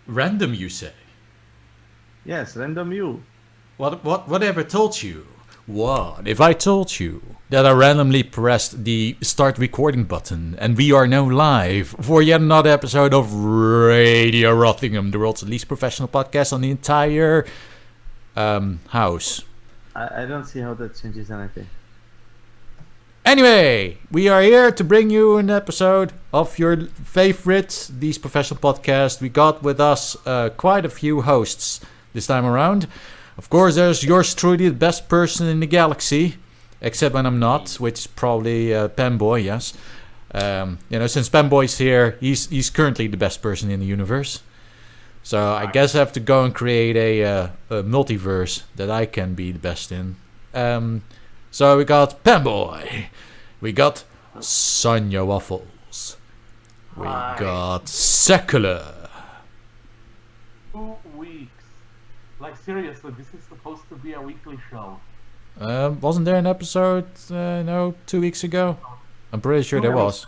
Random, you say? Yes, random you. Whatever told you? What if I told you that I randomly pressed the start recording button and we are now live for yet another episode of Radio Rothingham, the world's least professional podcast on the entire house. I don't see how that changes anything. Anyway, we are here to bring you an episode of your favorite These Professional podcast. We got with us quite a few hosts this time around. Of course, there's yours truly, the best person in the galaxy, except when I'm not, which is probably Penboy, yes. Since Penboy's here, he's currently the best person in the universe. So I guess I have to go and create a multiverse that I can be the best in. So we got Penboy, we got SanyaWaffles, we got Sekele. 2 weeks. Like seriously, this is supposed to be a weekly show. Wasn't there an episode, 2 weeks ago? I'm pretty sure there was.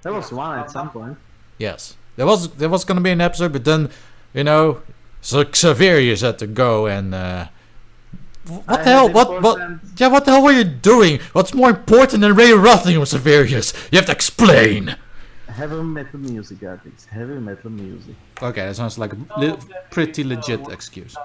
There was one at some point. Yes, there was gonna be an episode, but then, so Xaverius had to go and. What the hell? What the hell were you doing? What's more important than Radio Rothingham, Xaverius? You have to explain. Heavy metal music, Artrix. Heavy metal music. Okay, that sounds like a pretty legit excuse.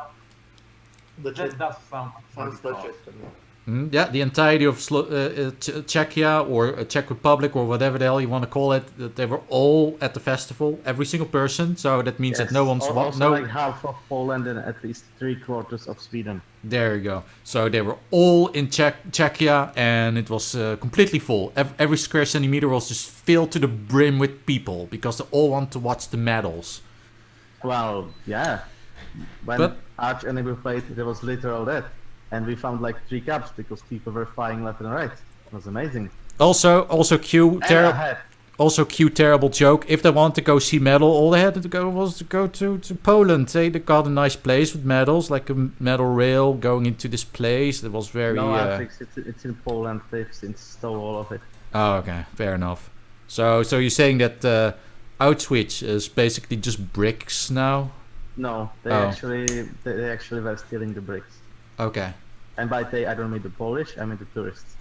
That does sound legit to me. Yeah, the entirety of Czechia or Czech Republic or whatever the hell you want to call it, they were all at the festival, every single person. So that means that no one's like half of Poland and at least 3/4 of Sweden. There you go. So they were all in Czechia, and it was completely full. Every square centimeter was just filled to the brim with people because they all want to watch the medals. Well, yeah. When Arch Enemy played, there was literal that. And we found like 3 cups because people were flying left and right. It was amazing. Also cute terrible joke. If they want to go see metal, all they had to go was to go to Poland. They got a nice place with medals, like a metal rail going into this place. It was very. No, Artrix, it's in Poland. They've since stole all of it. Oh, okay, fair enough. So you're saying that Auschwitz is basically just bricks now? No, they actually were stealing the bricks. Okay. And by they, I don't mean the Polish, I mean the tourists.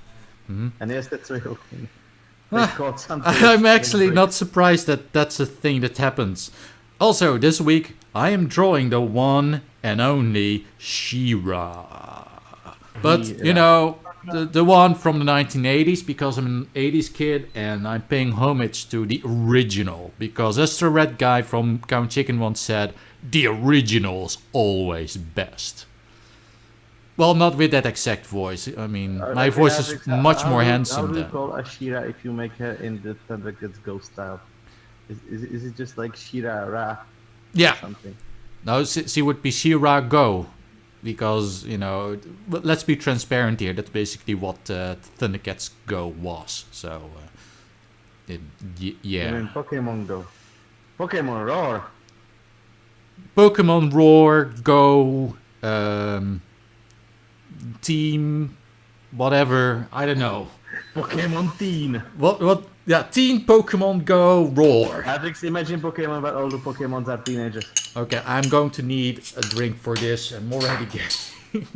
Mm-hmm. And yes, that's real thing. I'm actually not surprised that that's a thing that happens. Also, this week, I am drawing the one and only She-Ra. But, the one from the 1980s, because I'm an 80s kid, and I'm paying homage to the original. Because as the red guy from Count Chicken once said, the original's always best. Well, not with that exact voice. I mean, my voice is much more handsome. How do you call a She-Ra if you make her in the Thundercats Ghost style? Is it just like She-Ra? Yeah. Something? No, she would be She-Ra Go. Because, let's be transparent here. That's basically what Thundercats Go was. So, yeah. I mean, Pokemon Go. Pokemon Roar. Pokemon Roar, Go, Team, whatever, I don't know. Pokemon Teen. What? Yeah, Teen Pokemon Go Roar. Artrix, imagine Pokemon, but all the Pokemons are teenagers. Okay, I'm going to need a drink for this. I'm already getting.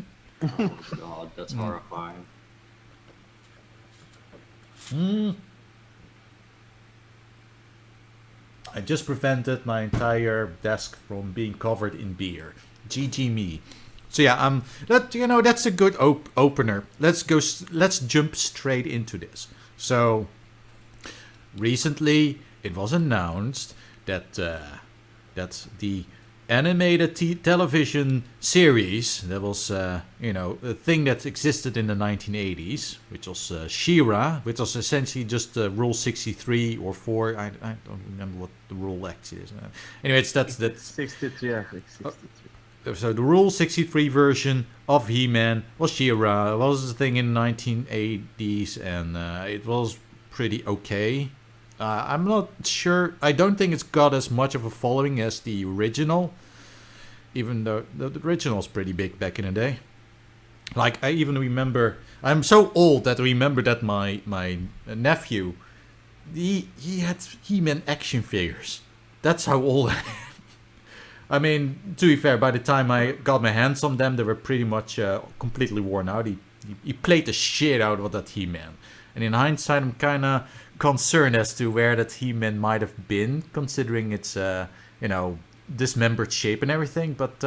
God, that's horrifying. I just prevented my entire desk from being covered in beer. GG me. So yeah, that's a good opener. Let's jump straight into this. So recently it was announced that the animated television series that was a thing that existed in the 1980s, which was She-Ra, which was essentially just Rule 63 or 4. I don't remember what the rule actually is. Anyway, that's 63, I think. 63. So the Rule 63 version of He-Man was She-Ra. It was a thing in the 1980s, and it was pretty okay. I'm not sure. I don't think it's got as much of a following as the original, even though the original was pretty big back in the day. Like, I even remember, I'm so old that I remember that my nephew, he had He-Man action figures. That's how old I am. I mean, to be fair, by the time I got my hands on them, they were pretty much completely worn out. He played the shit out of that He-Man. And in hindsight, I'm kind of concerned as to where that He-Man might have been, considering its, dismembered shape and everything. But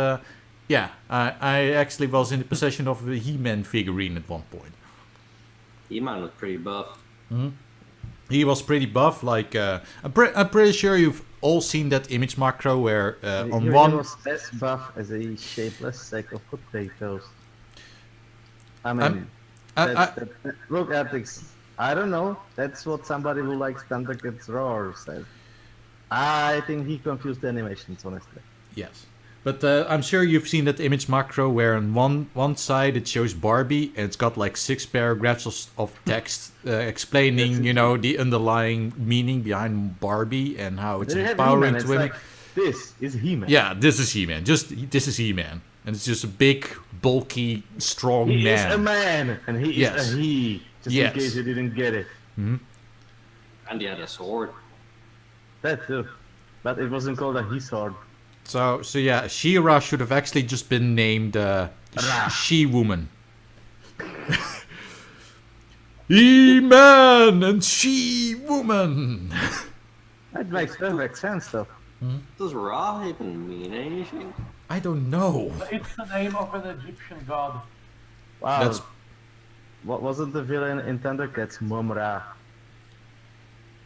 yeah, I actually was in the possession of a He-Man figurine at one point. He-Man was pretty buff. Mm-hmm. He was pretty buff. Like I'm pretty sure you've all seen that image macro where on he one. was as buff as a shapeless sack of potatoes. I mean, look, Artrix. I don't know. That's what somebody who likes Thundercats Roar says. I think he confused the animations, honestly. Yes. But I'm sure you've seen that image macro where on one side it shows Barbie and it's got like 6 paragraphs of text explaining, the underlying meaning behind Barbie and how it's empowering to women. Like, this is He-Man. Yeah, this is He-Man. This is He-Man. And it's just a big, bulky, strong man. He is a man, and he is a he. Just Yes. in case you didn't get it. Mm-hmm. And he had a sword. That too. But it wasn't called a he-sword. So yeah, She-Ra should have actually just been named She-Woman. He-Man and She-Woman. That makes perfect sense, though. Does Ra even mean anything? I don't know. It's the name of an Egyptian god. Wow. That's What wasn't the villain in Thundercats? Momra.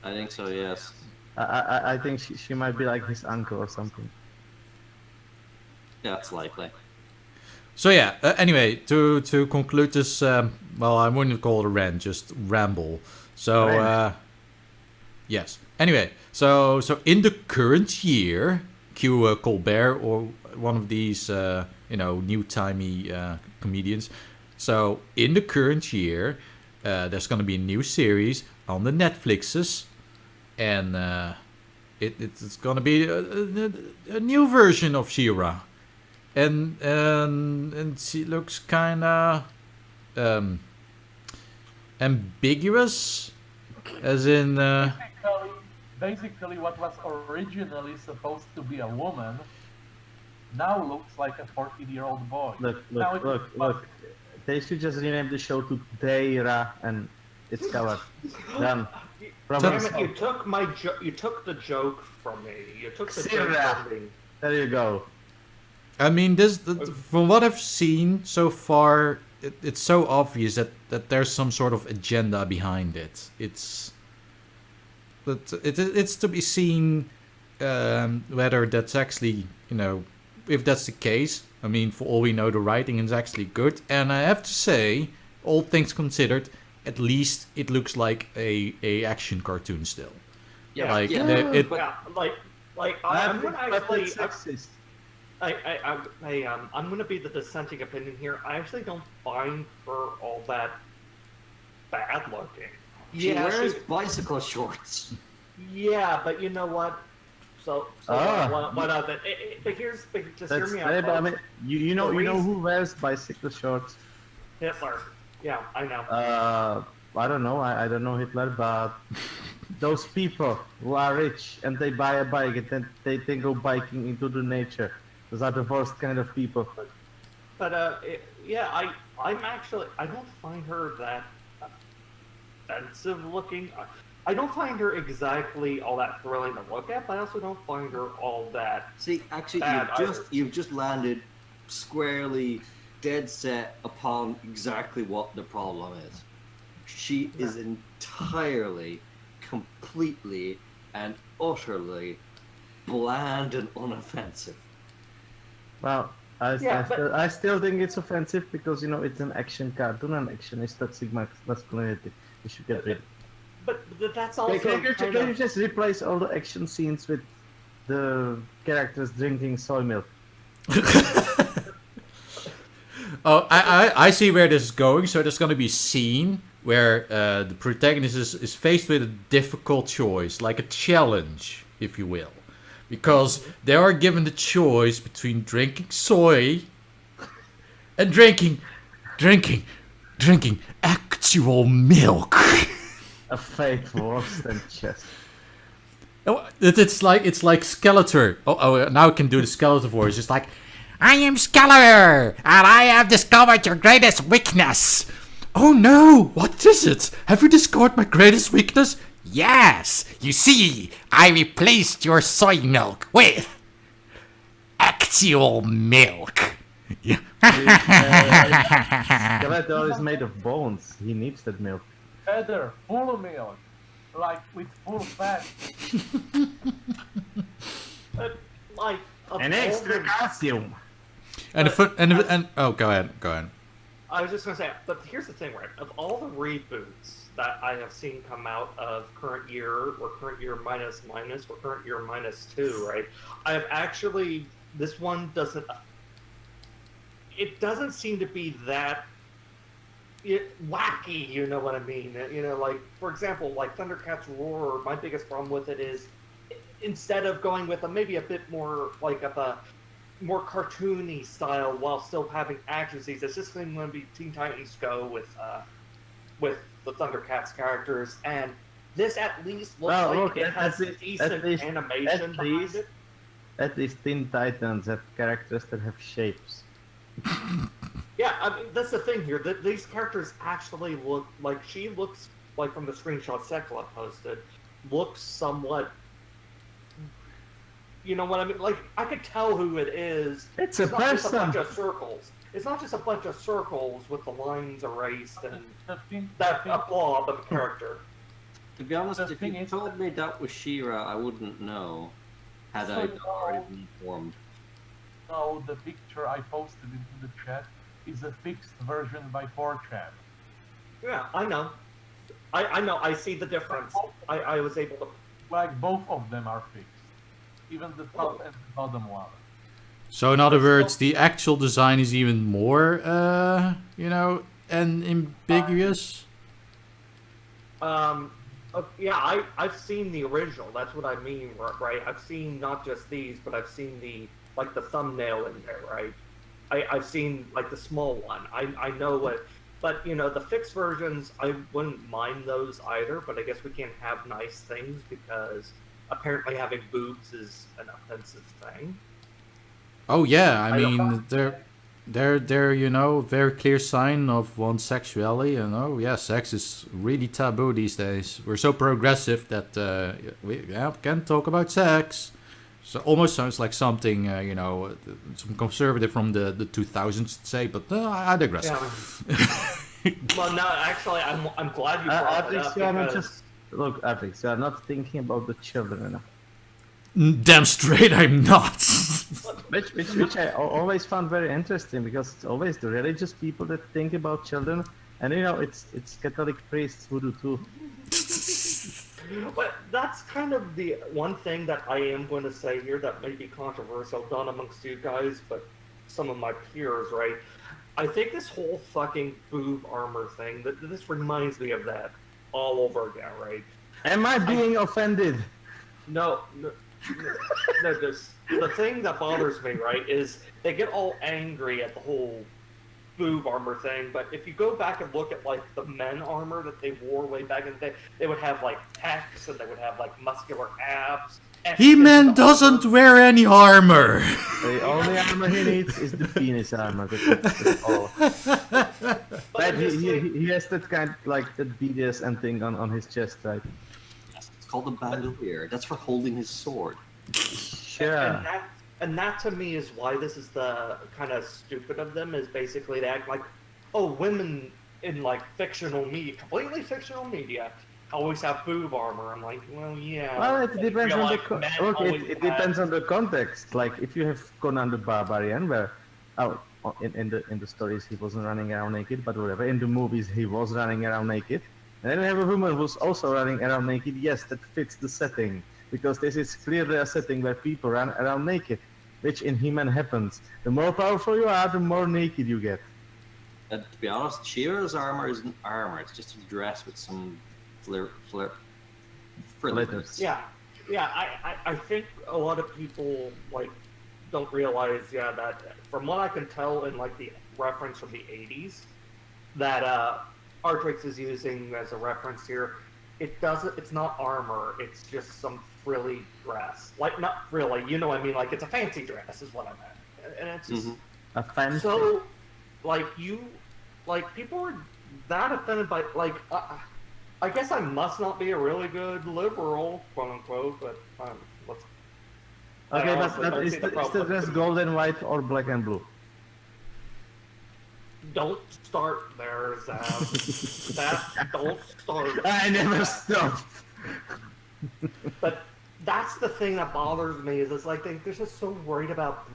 I think so, yes. I think she might be like his uncle or something. That's likely. So yeah. Anyway, to conclude this, well, I wouldn't call it a rant, just ramble. So yes. Anyway, so in the current year, cue Colbert or one of these new timey comedians. So in the current year, there's going to be a new series on the Netflixes, and it's going to be a new version of She-Ra, and she looks kind of ambiguous, as in. Basically, what was originally supposed to be a woman now looks like a 14-year-old boy. Look. They should just rename the show to Deira, and it's covered. Done. Damn it, you took the joke from me. You took the joke from me. There you go. I mean, from what I've seen so far, it's so obvious that there's some sort of agenda behind it. It's to be seen whether that's actually, if that's the case. I mean, for all we know, the writing is actually good. And I have to say, all things considered, at least it looks like a action cartoon still. Yeah, like, I'm gonna actually. I'm gonna be the dissenting opinion here. I actually don't find her all that bad looking. She wears bicycle shorts. Yeah, but you know what? So what of it? But just hear me out. I mean, you know who wears bicycle shorts? Hitler. Yeah, I know. I don't know. I don't know Hitler, but those people who are rich and they buy a bike and then they go biking into the nature. Those are the worst kind of people. But I'm actually I don't find her that offensive looking. I don't find her exactly all that thrilling to look at, but I also don't find her all that. See, actually, bad you've just landed squarely, dead set upon exactly what the problem is. She is entirely, completely, and utterly bland and unoffensive. Well, I still think it's offensive because it's an action cartoon and action is toxic masculinity. You should get rid. But that's also. Can you just replace all the action scenes with the characters drinking soy milk? Oh, I see where this is going. So there's going to be a scene where the protagonist is faced with a difficult choice, like a challenge, if you will. Because they are given the choice between drinking soy and drinking actual milk. A fate worse than chess. It's like Skeletor. Oh, now I can do the Skeletor voice. It's like, I am Skeletor, and I have discovered your greatest weakness. Oh no, what is it? Have you discovered my greatest weakness? Yes, you see, I replaced your soy milk with actual milk. Skeletor is made of bones. He needs that milk. Heather, full of milk, like with full fat. Like An extra calcium. And go ahead. I was just gonna say, but here's the thing, right? Of all the reboots that I have seen come out of current year, or current year minus, or current year -2, right? I have actually, this one doesn't. It doesn't seem to be that wacky, you know what I mean? You know, like, for example, like Thundercats Roar, my biggest problem with it is, instead of going with maybe a bit more, like, of a more cartoony style while still having action scenes, it's just going to be Teen Titans Go with the Thundercats characters, and this at least looks it has a decent animation behind it. At least Teen Titans have characters that have shapes. Yeah, I mean, that's the thing here. That these characters actually look like, she looks like, from the screenshot Sekele posted, looks somewhat. You know what I mean? Like, I could tell who it is. It's a not just a person. bunch of circles. It's not just a bunch of circles with the lines erased and a blob of a character. To be honest, The if thing you is- told me that was She-Ra, I wouldn't know. Had I not already been informed. No, the picture I posted into the chat is a fixed version by 4chan. Yeah, I know. I know. I see the difference. I was able to. Like, both of them are fixed. Even the top and the bottom one. So in other words, the actual design is even more, and ambiguous. Yeah, I've seen the original. That's what I mean, right? I've seen not just these, but I've seen the thumbnail in there, right? I've seen like the small one. I know what, but the fixed versions, I wouldn't mind those either. But I guess we can't have nice things because apparently having boobs is an offensive thing. Oh yeah, I don't mean they're very clear sign of one's sexuality, sex is really taboo these days. We're so progressive that we can't talk about sex. So almost sounds like something some conservative from the 2000s would say, but I digress. Yeah. Well, no, actually, I'm glad you brought it up because... Look, Artrix, you are not thinking about the children enough. Damn straight I'm not. which I always found very interesting, because it's always the religious people that think about children, and it's Catholic priests who do too. But that's kind of the one thing that I am going to say here that may be controversial, not amongst you guys, but some of my peers, right? I think this whole fucking boob armor thing, this reminds me of that all over again, right? Am I being offended? No, the thing that bothers me, right, is they get all angry at the whole boob armor thing, but if you go back and look at like the men armor that they wore way back in the day, they would have like pecs and they would have like muscular abs. He-Man doesn't wear any armor. The only armor he needs is the penis armor. That's all. But he has that kind, like that BDSM thing on his chest, right? Yes, it's called a bandolier. That's for holding his sword. Sure. And that to me is why this is the kind of stupid of them, is basically they act like, oh, women in like fictional media, completely fictional media, always have boob armor. I'm like, well, yeah. Well, it depends on it depends on the have... context. Like if you have Conan the Barbarian, where in the stories he wasn't running around naked, but whatever. In the movies he was running around naked, and then we have a woman who's also running around naked. Yes, that fits the setting. Because this is clearly a setting where people run around naked, which in He-Man happens. The more powerful you are, the more naked you get. To be honest, She-Ra's armor isn't armor. It's just a dress with some frills. Yeah. I think a lot of people like don't realize, that from what I can tell in like the reference from the 80s, that Artrix is using as a reference here. it's not armor, it's just some frilly dress. Like, not frilly, you know what I mean? Like, it's a fancy dress is what I meant. And it's just... A fancy... So, like, people are that offended by, like, I guess I must not be a really good liberal, quote unquote, but let's... Okay, but is the dress gold and white or black and blue? Don't start there, Zav. Don't start. I never stopped. But that's the thing that bothers me is it's like they're just so worried about,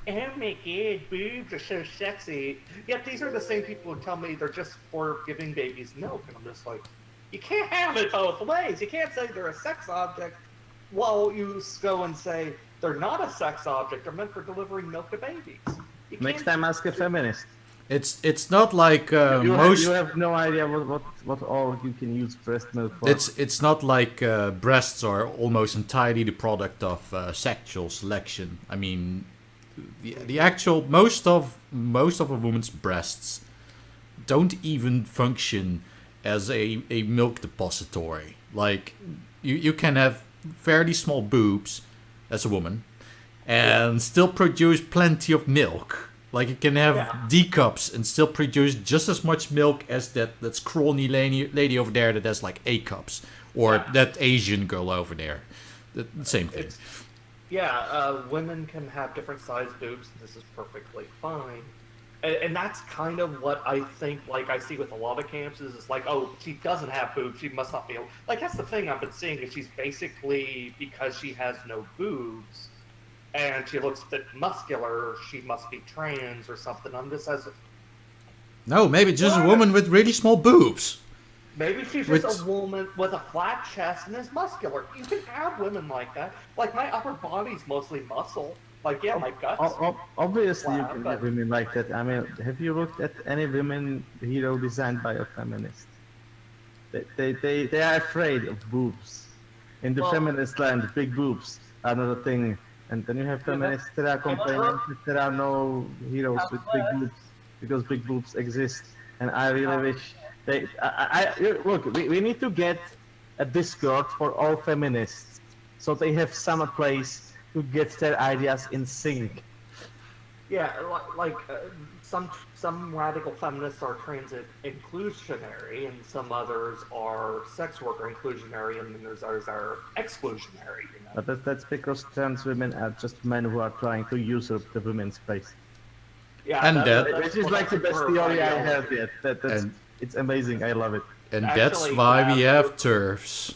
oh my god, boobs are so sexy. Yet these are the same people who tell me they're just for giving babies milk, and I'm just like, you can't have it both ways. You can't say they're a sex object while you go and say they're not a sex object. They're meant for delivering milk to babies. Next time, ask a feminist. It's not like you have no idea what all you can use breast milk for. It's not like breasts are almost entirely the product of sexual selection. I mean, the actual most of a woman's breasts don't even function as a milk depository. Like you can have fairly small boobs as a woman and still produce plenty of milk. Like you can have D cups and still produce just as much milk as that scrawny lady over there that has like A cups, or that Asian girl over there. The same thing. Women can have different sized boobs. This is perfectly fine. And that's kind of what I think, like I see with a lot of camps is it's like, oh, she doesn't have boobs, she must not be able... Like that's the thing I've been seeing is she's basically, because she has no boobs, and she looks a bit muscular, she must be trans or something. I'm just as... No, maybe just a woman with really small boobs. Maybe she's just a woman with a flat chest and is muscular. You can have women like that. Like my upper body's mostly muscle. Like, yeah, my guts. Obviously, you can have women like that. I mean, have you looked at any women hero designed by a feminist? They are afraid of boobs. In the feminist land, big boobs are not a thing. And then you have feminists that are complaining that there are no heroes with big boobs because big boobs exist. And I really wish look, we need to get a Discord for all feminists so they have some place to get their ideas in sync. Yeah, some radical feminists are transit inclusionary, and some others are sex worker inclusionary, and then there's others that are exclusionary. You know? But that's because trans women are just men who are trying to usurp the women's space. Yeah, and which is like the best theory I have yet. It's amazing. I love it. And that's why we have turfs.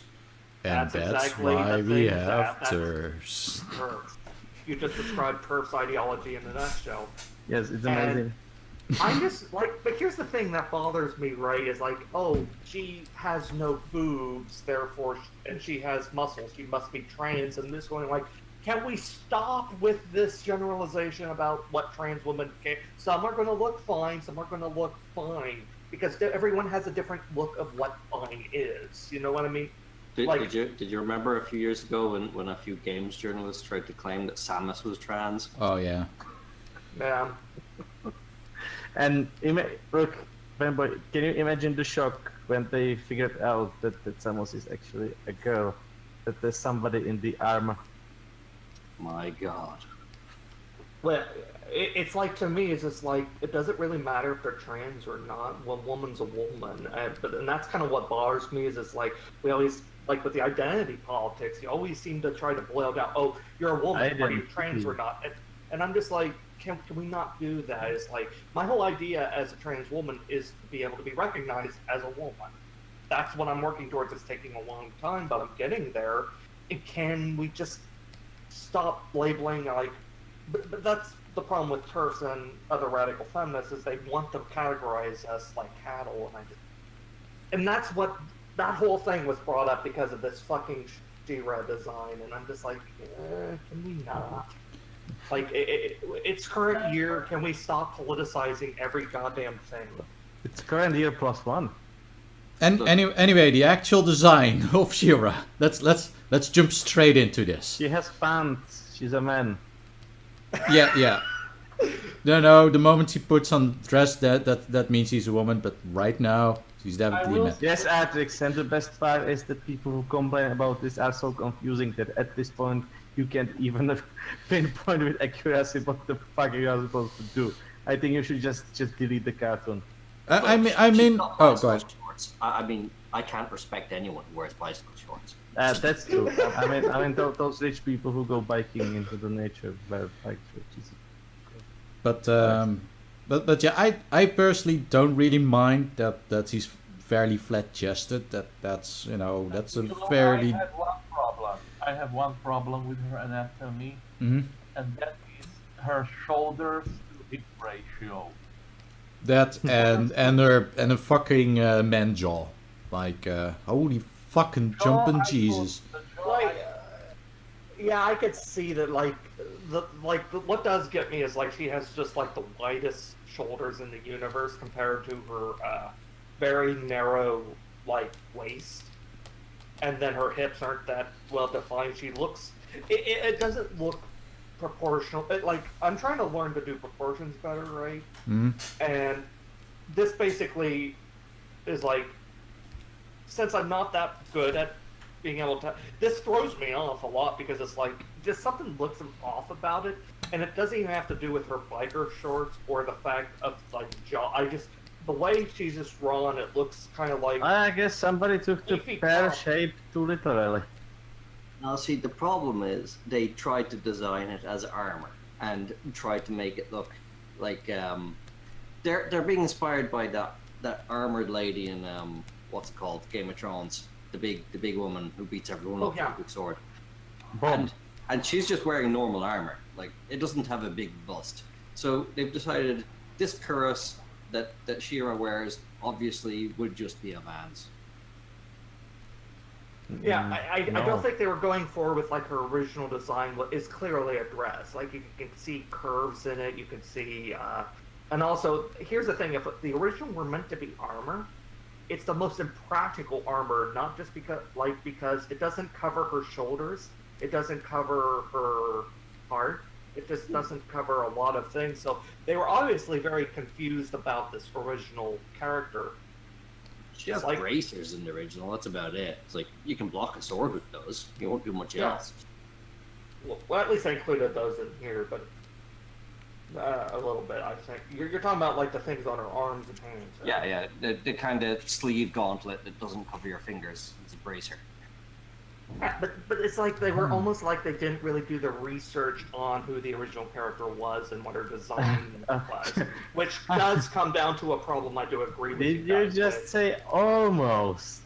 And that's why we have turfs. You just described turfs ideology in a nutshell. Yes, it's amazing. I'm just like, but here's the thing that bothers me, right? Is like, oh, she has no boobs, therefore, and she has muscles. She must be trans, and this going like, can we stop with this generalization about what trans women can? Some are going to look fine, some are going to look fine, because everyone has a different look of what fine is. You know what I mean? Did you remember a few years ago when a few games journalists tried to claim that Samus was trans? Oh yeah. Yeah. And look, can you imagine the shock when they figured out that Samus is actually a girl, that there's somebody in the armor? My God. Well, it's like, to me, it's just like, it doesn't really matter if they're trans or not. Well, woman's a woman. And that's kind of what bothers me, is it's like, we always, like with the identity politics, you always seem to try to boil down, oh, you're a woman, are you trans or not? And I'm just like, can we not do that? It's like, my whole idea as a trans woman is to be able to be recognized as a woman. That's what I'm working towards. It's taking a long time, but I'm getting there. And can we just stop labeling, like, but that's the problem with TERFs and other radical feminists, is they want to categorize us like cattle, and that's what, that whole thing was brought up because of this fucking She-Ra design, and I'm just like, can we not? Like, it's current year, can we stop politicizing every goddamn thing? It's current year +1. And anyway, the actual design of She-Ra. Let's jump straight into this. She has pants. She's a man. Yeah. No. The moment he puts on dress, that means he's a woman. But right now, She's definitely mad. Yes, Artrix, and the best part is that people who complain about this are so confusing that at this point you can't even pinpoint with accuracy what the fuck you are supposed to do. I think you should just delete the cartoon. I mean, oh, go ahead. Shorts. I mean, I can't respect anyone who wears bicycle shorts. That's true. I mean, those rich people who go biking into the nature wear bike shorts. But yeah, I personally don't really mind that he's fairly flat-chested. That's that's a fairly. I have one problem with her anatomy, Mhm. and that is her shoulders to hip ratio. That and a fucking man jaw, like holy fucking jumping Jesus. Like, yeah, I could see that. What does get me is like she has just like the widest shoulders in the universe compared to her very narrow like waist, and then her hips aren't that well defined. She looks, it doesn't look proportional. I'm trying to learn to do proportions better, right? Mm-hmm. And this basically is like, since I'm not that good at being able to, this throws me off a lot because it's like just something looks off about it, and it doesn't even have to do with her biker shorts or the fact of like jaw. The way she's just drawn, it looks kind of like. I guess somebody took the pear shape too literally. Now, see, the problem is they tried to design it as armor and tried to make it look like they're being inspired by that armored lady in what's it called, Game of Thrones, the big woman who beats everyone up with a big sword. And she's just wearing normal armor, like it doesn't have a big bust. So they've decided this cuirass that She-Ra wears obviously would just be a man's. Yeah, I don't think they were going forward with like her original design. What is clearly a dress. Like you can see curves in it. You can see, and also here's the thing: if the original were meant to be armor, it's the most impractical armor. Not just because it doesn't cover her shoulders, it doesn't cover her heart, it just doesn't cover a lot of things. So they were obviously very confused about this original character. She has bracers in the original, that's about it. It's like, you can block a sword with those. You won't do much else. Well, at least I included those in here, but a little bit, I think. You're talking about, like, the things on her arms and hands. Right? Yeah. The kind of sleeve gauntlet that doesn't cover your fingers. It's a bracer. Yeah, but it's like they were almost like they didn't really do the research on who the original character was and what her design was, which does come down to a problem. I do agree with you. Did you just say almost?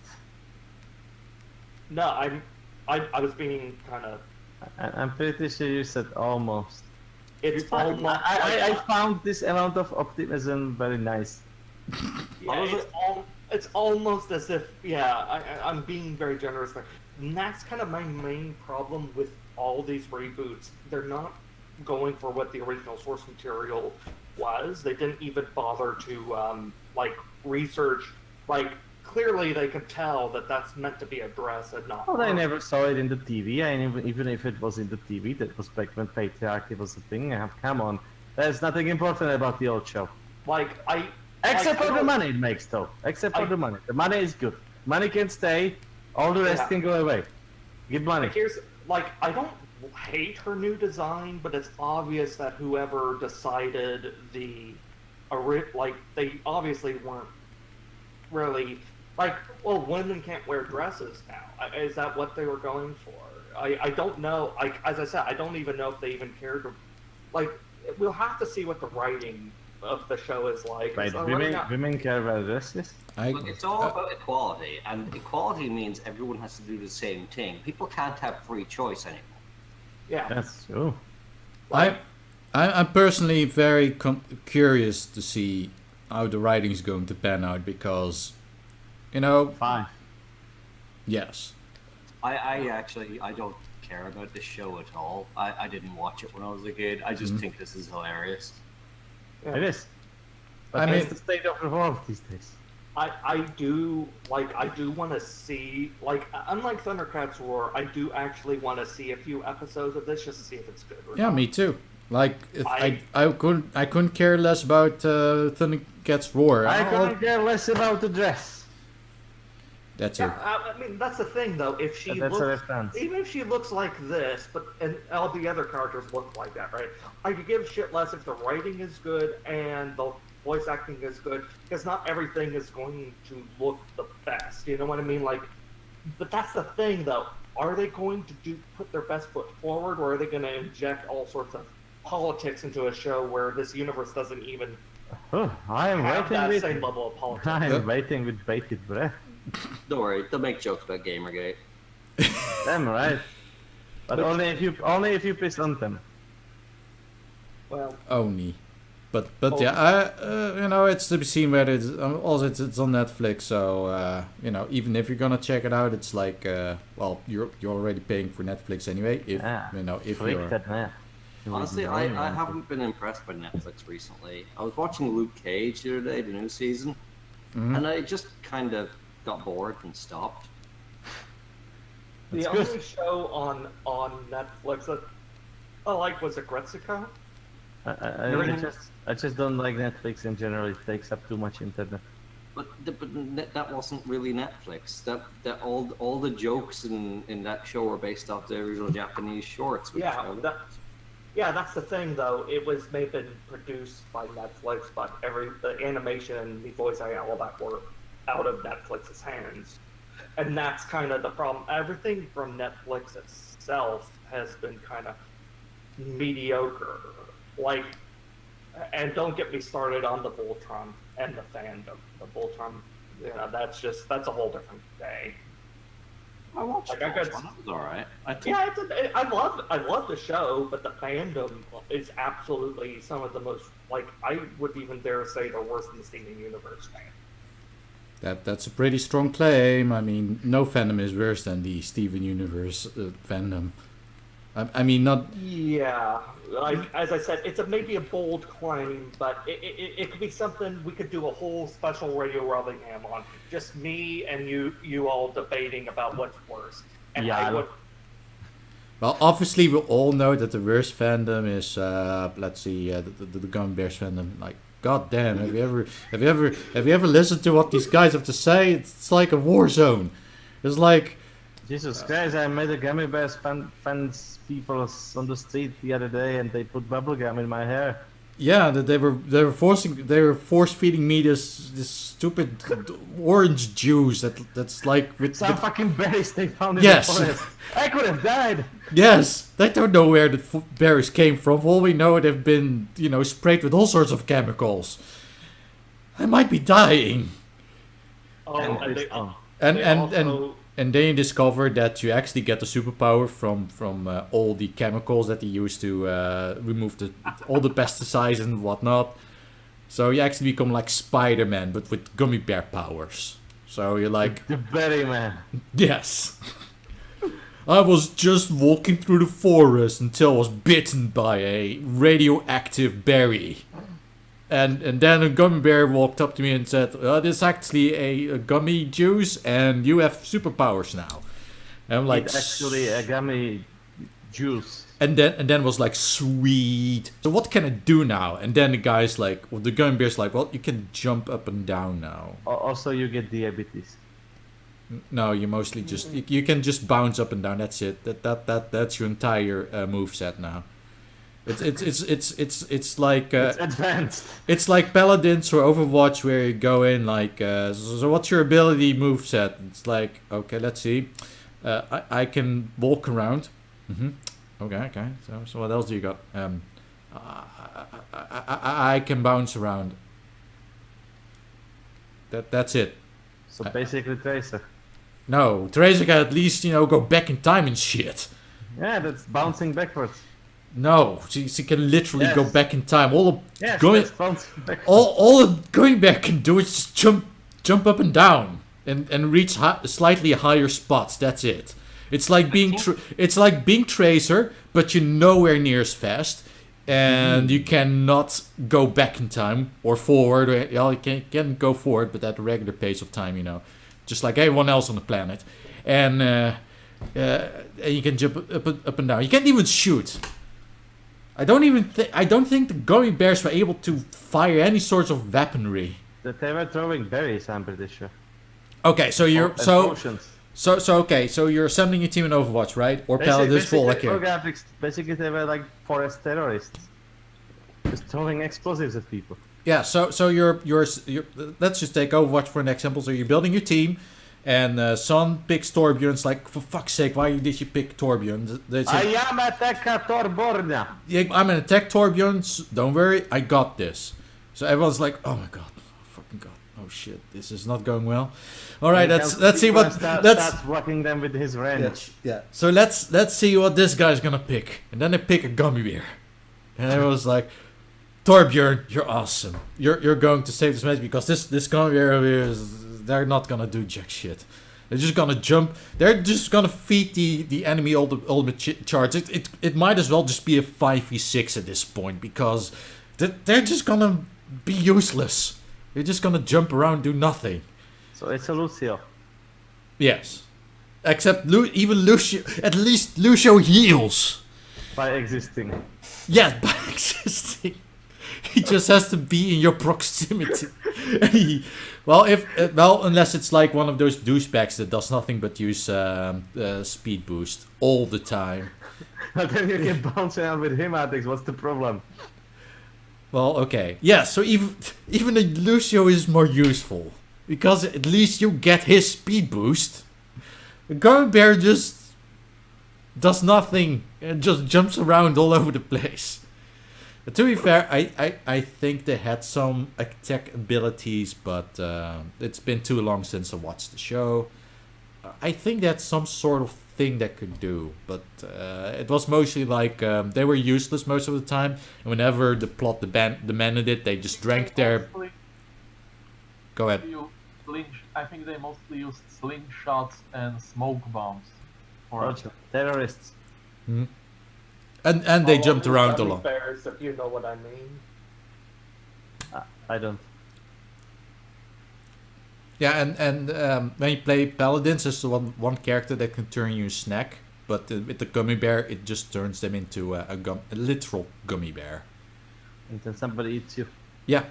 No, I was being kind of. I'm pretty sure you said almost. It's almost. I found this amount of optimism very nice. Yeah, it's almost as if I'm being very generous there. And that's kind of my main problem with all these reboots. They're not going for what the original source material was. They didn't even bother to research. Like clearly, they could tell that that's meant to be a dress and not. Well, I never saw it in the TV. Even if it was in the TV, that was back when patriarchy was a thing. Come on, there's nothing important about the old show. Except for the money it makes, though. Except for the money. The money is good. Money can stay. All the rest can go away. Give money. I don't hate her new design, but it's obvious that whoever decided they obviously weren't really women can't wear dresses now. Is that what they were going for? I don't know. As I said, I don't even know if they even cared. We'll have to see what the writing of the show is like. Right, women care about dresses? Look, it's all about equality, and equality means everyone has to do the same thing. People can't have free choice anymore. Yeah, that's true. I'm personally very curious to see how the writing's going to pan out because, Fine. Yes. I don't care about this show at all. I didn't watch it when I was a kid. I just think this is hilarious. Yeah. It is. But it's the state of the world these days. I do want to see, unlike Thundercats Roar, I do actually want to see a few episodes of this just to see if it's good or not. Me too. I couldn't care less about Thundercats Roar. I couldn't care less about the dress. That's Yeah, it. I mean that's the thing though. If she That's looks, her stance. even if she looks like this, and all the other characters look like that, right? I could give shit less if the writing is good and the voice acting is good, because not everything is going to look the best. You know what I mean? Like, but that's the thing though. Are they going to put their best foot forward, or are they going to inject all sorts of politics into a show where this universe doesn't even I am have waiting that with. same level of politics? I am waiting with bated breath. Don't worry, they'll make jokes about Gamergate. Damn right. But only if you piss on them. Well, Only. But yeah, it's to be seen whether it's also it's on Netflix. So even if you're gonna check it out, it's like you're already paying for Netflix anyway. If Freak you're that man. Honestly, I haven't been impressed by Netflix recently. I was watching Luke Cage the other day, the new season, and I just kind of got bored and stopped. the only show on Netflix that I like was Agretzico. I just don't like Netflix in general. It takes up too much internet. But that wasn't really Netflix. That all the jokes in that show were based off the original Japanese shorts. Which That's the thing though. It was maybe produced by Netflix, but the animation and the voice acting, all that were out of Netflix's hands, and that's kind of the problem. Everything from Netflix itself has been kind of mediocre. Like, and don't get me started on the Voltron and the fandom. The Voltron, that's a whole different day. I watched Like, it. That was alright. I love the show, but the fandom is absolutely some of the most, like, I would even dare say they're worse than the Steven Universe fan. that's a pretty strong claim. I mean, no fandom is worse than the Steven Universe fandom. I mean, not. Yeah, like as I said, it's maybe a bold claim, but it could be something we could do a whole special Radio Rothingham on. Just me and you all debating about what's worse. And Yeah. Well, obviously, we all know that the worst fandom is, the Gummi Bears fandom. Like, goddamn, have you ever listened to what these guys have to say? It's like a war zone. It's like. Jesus Christ! I met a Gummi Bears fans people on the street the other day, and they put bubblegum in my hair. Yeah, that they were force feeding me this stupid orange juice that's like with Some fucking berries they found in Yes. the forest. I could have died. Yes, they don't know where the berries came from. For all we know, they've been sprayed with all sorts of chemicals. I might be dying. And then you discover that you actually get the superpower from all the chemicals that they use to remove all the pesticides and whatnot. So you actually become like Spider-Man, but with gummy bear powers. So you're like... The berry man. Yes. I was just walking through the forest until I was bitten by a radioactive berry. And then a gummy bear walked up to me and said, this is actually a gummy juice and you have superpowers now. And I'm like... It's actually a gummy juice. And then was like, sweet. So what can I do now? And then the guy's like, the gummy bear's like, well, you can jump up and down now. Also, you get diabetes. No, you mostly just... You can just bounce up and down, that's it. That's your entire moveset now. It's like it's advanced. It's like Paladins or Overwatch where you go in like so what's your ability moveset? It's like, okay, let's see. I can walk around. Okay. So what else do you got? I can bounce around. That's it. So basically Tracer. No, Tracer can at least go back in time and shit. Yeah, that's bouncing backwards. No, she can literally go back in time. All the going back can do is just jump up and down and reach slightly higher spots. That's it. It's like being Tracer, but you're nowhere near as fast, and you cannot go back in time or forward. You can go forward, but at a regular pace of time, just like everyone else on the planet. And you can jump up and down. You can't even shoot. I don't think the Gummi Bears were able to fire any sorts of weaponry. That they were throwing berries, I'm pretty sure. Okay, so you're And so potions. okay, so you're assembling your team in Overwatch, right? Or Paladins full like here. Basically, they were like forest terrorists, just throwing explosives at people. Yeah, so you're let's just take Overwatch for an example. So you're building your team, and Son picks Torbjorn's like, for fuck's sake, why did you pick Torbjorn? They say, I am attacker Torbjorn. yeah, I'm gonna attack Torbjorn. Don't worry, I got this. So everyone's like, oh my god, fucking god, oh shit, this is not going well. All right, let's see what starts whacking them with his wrench. Yeah. So let's see what this guy's gonna pick, and then they pick a Gummi Bear, and everyone's like, Torbjorn, you're awesome. You're going to save this match because this Gummi Bear is, they're not gonna do jack shit. They're just gonna jump. They're just gonna feed the enemy all the ultimate charge. It might as well just be a 5v6 at this point because they're just gonna be useless. They're just gonna jump around, do nothing. So it's a Lucio. Yes, except even Lucio. At least Lucio heals. By existing. Yes, by existing. He just has to be in your proximity. Unless it's like one of those douchebags that does nothing but use speed boost all the time. But then you can bounce around with him, Artrix. What's the problem? Well, okay. Yeah, so even a Lucio is more useful. Because at least you get his speed boost. The Gummi Bear just does nothing and just jumps around all over the place. But to be fair, I think they had some attack abilities, but it's been too long since I watched the show. I think that's some sort of thing they could do, but it was mostly like they were useless most of the time, and whenever the plot demanded it, they just drank their... Go ahead. I think they mostly used slingshots and smoke bombs. Terrorists. Mm-hmm. And they jumped around a lot. Bears, if you know what I mean. I don't. Yeah, and when you play Paladins, there's one character that can turn you a snack, but with the Gummi Bear, it just turns them into a literal Gummi Bear. And then somebody eats you. Yeah.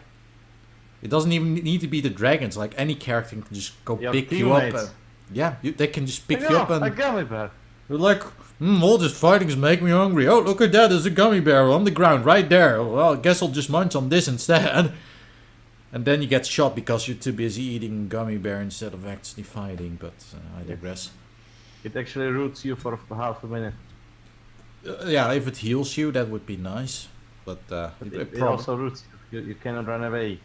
It doesn't even need to be the dragons. Like any character can just go pick you up. Yeah, they can just pick you up and... a Gummi Bear. You're like, all this fighting is making me hungry. Oh, look at that, there's a Gummi Bear on the ground right there. Well, I guess I'll just munch on this instead. And then you get shot because you're too busy eating Gummi Bear instead of actually fighting, but I digress. It actually roots you for half a minute. Yeah, if it heals you, that would be nice. But it also roots you. You cannot run away.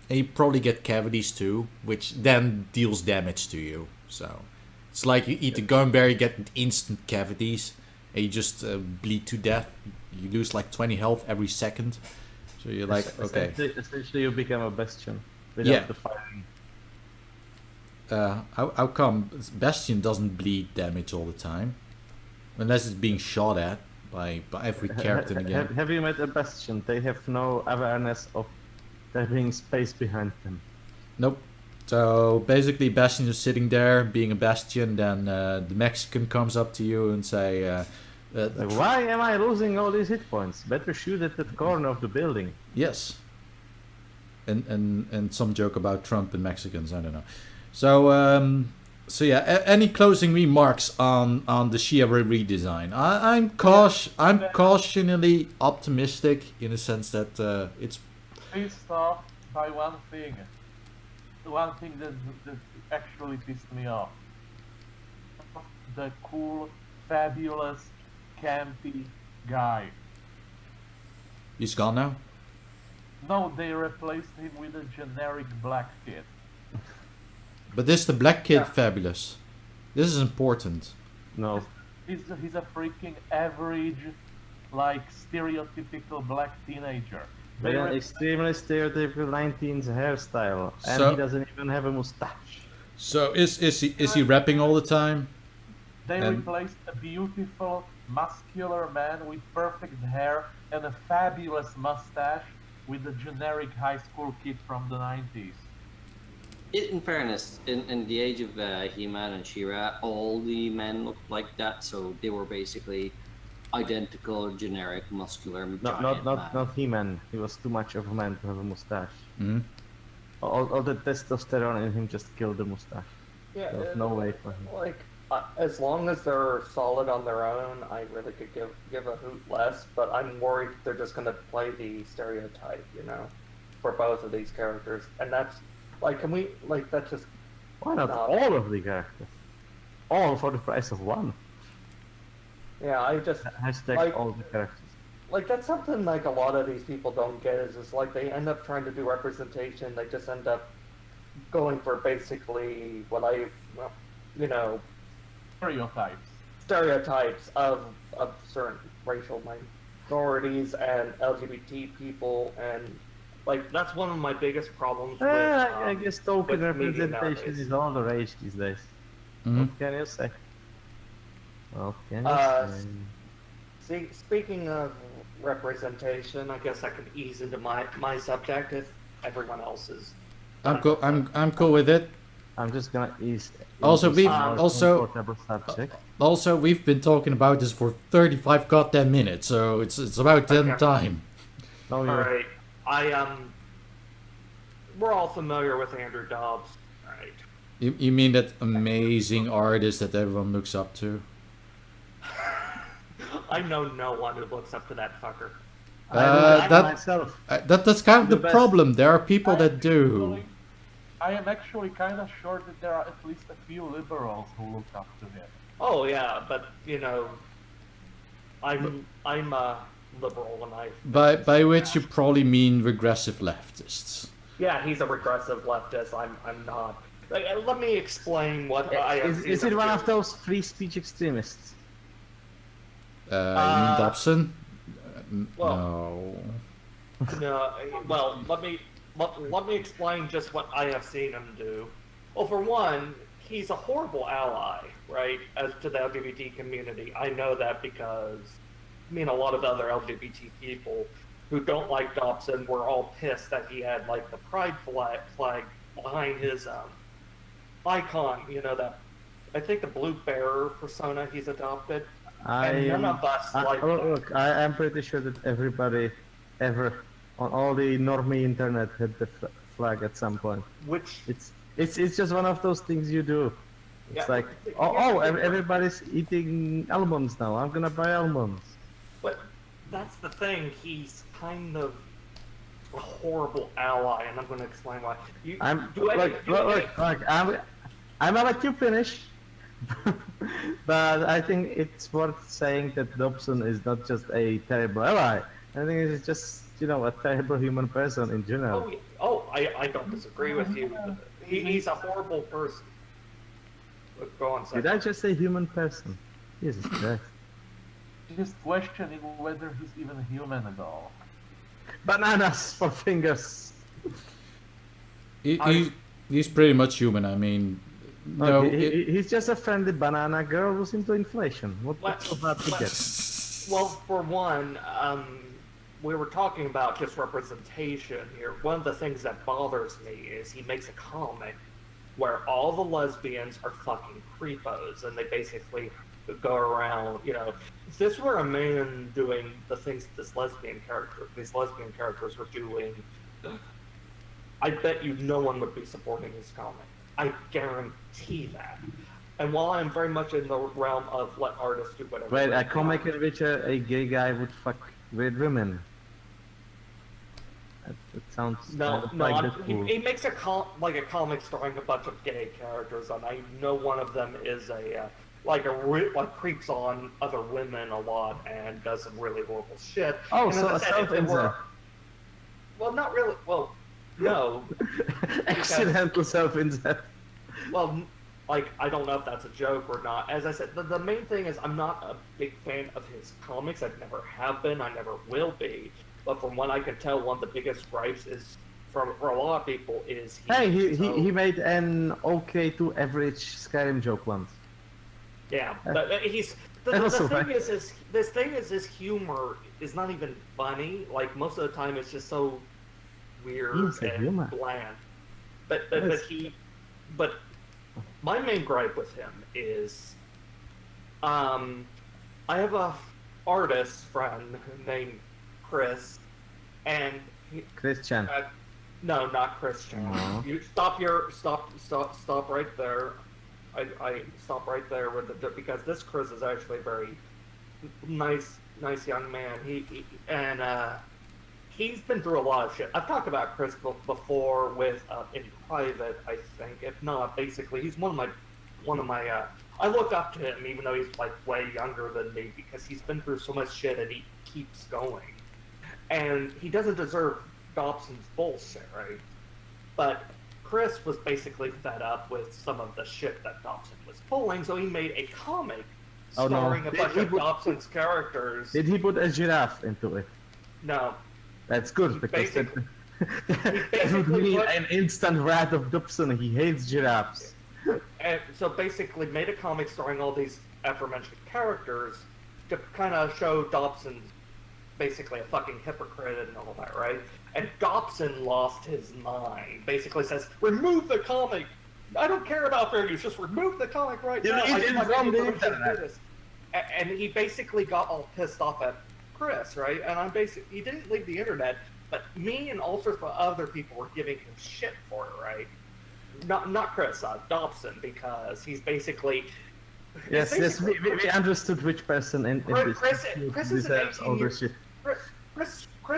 And you probably get cavities too, which then deals damage to you. So it's like you eat the Gummi Bear, you get instant cavities, and you just bleed to death. You lose like 20 health every second. So you're like, okay. Essentially, you become a Bastion without the firing. How come Bastion doesn't bleed damage all the time? Unless it's being shot at by every character in the game. Have you met a Bastion? They have no awareness of there being space behind them. Nope. So basically Bastion is sitting there being a Bastion, then the Mexican comes up to you and say... why am I losing all these hit points? Better shoot at that corner of the building. Yes. And some joke about Trump and Mexicans, I don't know. So yeah, any closing remarks on the Chivalry redesign? I'm cautionally optimistic in the sense that it's pissed off by one thing. The one thing that actually pissed me off. The cool, fabulous, campy guy. He's gone now? No, they replaced him with a generic black kid. But this the black kid fabulous. This is important. No. He's a freaking average, like, stereotypical black teenager. With an extremely stereotypical 19s hairstyle, and he doesn't even have a mustache. So is he rapping all the time? They replaced a beautiful, muscular man with perfect hair and a fabulous mustache with a generic high school kid from the 90s. In fairness, in the age of He-Man and She-Ra, all the men looked like that, so they were basically identical, generic, muscular, giant man. Not He-Man. He was too much of a man to have a mustache. Mm-hmm. All the testosterone in him just killed the mustache. Yeah, There's no way for him. like as long as they're solid on their own, I really could give a hoot less. But I'm worried they're just gonna play the stereotype, for both of these characters, and that's like, can we like that's just Why not all of the characters? All for the price of one. yeah. I just Hashtag like, all the characters. like that's something like a lot of these people don't get is it's like they end up trying to do representation. They just end up going for basically what stereotypes of certain racial minorities and LGBT people, and like that's one of my biggest problems with I guess token with media representation nowadays. is all the rage these days. Mhm. What can you say? What can you say? See, speaking of representation, I guess I could ease into my subject if everyone else is. I'm cool. I'm cool with it. I'm just gonna ease. Also, into we've some more also- comfortable subject. Also, we've been talking about this for 35 goddamn minutes, so it's about damn Okay. time. No, All you're- right, we're all familiar with Andrew Dobbs, right? You mean that amazing artist that everyone looks up to? I know no one who looks up to that fucker. I that- myself. That's kind of The the best. problem. There are people that do. I am actually kind of sure that there are at least a few liberals who look up to him. Oh yeah, but I'm a liberal when I. By which you probably mean regressive leftists. Yeah, he's a regressive leftist. I'm not. Like, let me explain what I have seen Is it him one do. of those free speech extremists? You mean Dobson? well- No. No, well, let me explain just what I have seen him do. Well, for one, he's a horrible ally, right, as to the LGBT community. I know that because a lot of other LGBT people who don't like Dobson were all pissed that he had like the pride flag behind his icon. That I think the blue bear persona he's adopted. And none of us like that. Look, I'm pretty sure that everybody ever on all the normie internet had the flag at some point. Which It's just one of those things you do. It's Yeah. like, everybody's eating almonds now. I'm gonna buy almonds. But that's the thing. He's kind of a horrible ally, and I'm going to explain why. I'm gonna let you finish. But I think it's worth saying that Dobson is not just a terrible ally. I think he's just, a terrible human person in general. I don't disagree with you. He's a horrible person. Go on, Did I just say human person? Jesus Christ. Just questioning whether he's even human at all. Bananas for fingers. He's pretty much human. I mean, no. He's just a friendly banana girl who's into inflation. What's so hard to get? Well, for one, we were talking about just representation here. One of the things that bothers me is he makes a comic where all the lesbians are fucking creepos, and they basically go around, if this were a man doing the things that these lesbian characters are doing, I bet you no one would be supporting his comic. I guarantee that. And while I'm very much in the realm of let artists do whatever. Wait, they a comic in which a gay guy would fuck with women. That sounds No, like I'm- Deadpool. he makes a comic starring a bunch of gay characters, and I know one of them is creeps on other women a lot and does some really horrible shit. Oh, And as so I a said, if it self-insert. were- Well, not really. Well, no. Accidental self-insert. Well, I don't know if that's a joke or not. As I said, the main thing is I'm not a big fan of his comics. I never have been. I never will be. But from what I can tell, one of the biggest gripes is for a lot of people is He made an okay to average Skyrim joke once. Yeah, but he's the thing is his humor is not even funny. Like most of the time, it's just so weird and bland. But my main gripe with him is, I have a artist friend named Chris, and Christian. no, not Christian. Aw. You stop right there. I stop right there with because this Chris is actually a very nice young man. He's been through a lot of shit. I've talked about Chris before with in private, I think. If not, basically, he's one of my. I look up to him, even though he's like way younger than me, because he's been through so much shit and he keeps going. And he doesn't deserve Dobson's bullshit, right? But Chris was basically fed up with some of the shit that Dobson was pulling, so he made a comic starring a bunch of Dobson's characters. Did he put a giraffe into it? No. That's good, because that would mean an instant wrath of Dobson. He hates giraffes. And so basically made a comic starring all these aforementioned characters to kind of show Dobson's basically a fucking hypocrite and all that, right? And Dobson lost his mind. Basically says, remove the comic! I don't care about fair use, just remove the comic right now. And he basically got all pissed off at Chris, right? And he didn't leave the internet, but me and all sorts of other people were giving him shit for it, right? Not Chris, Dobson, because he's basically... Yes, we understood which person in Chris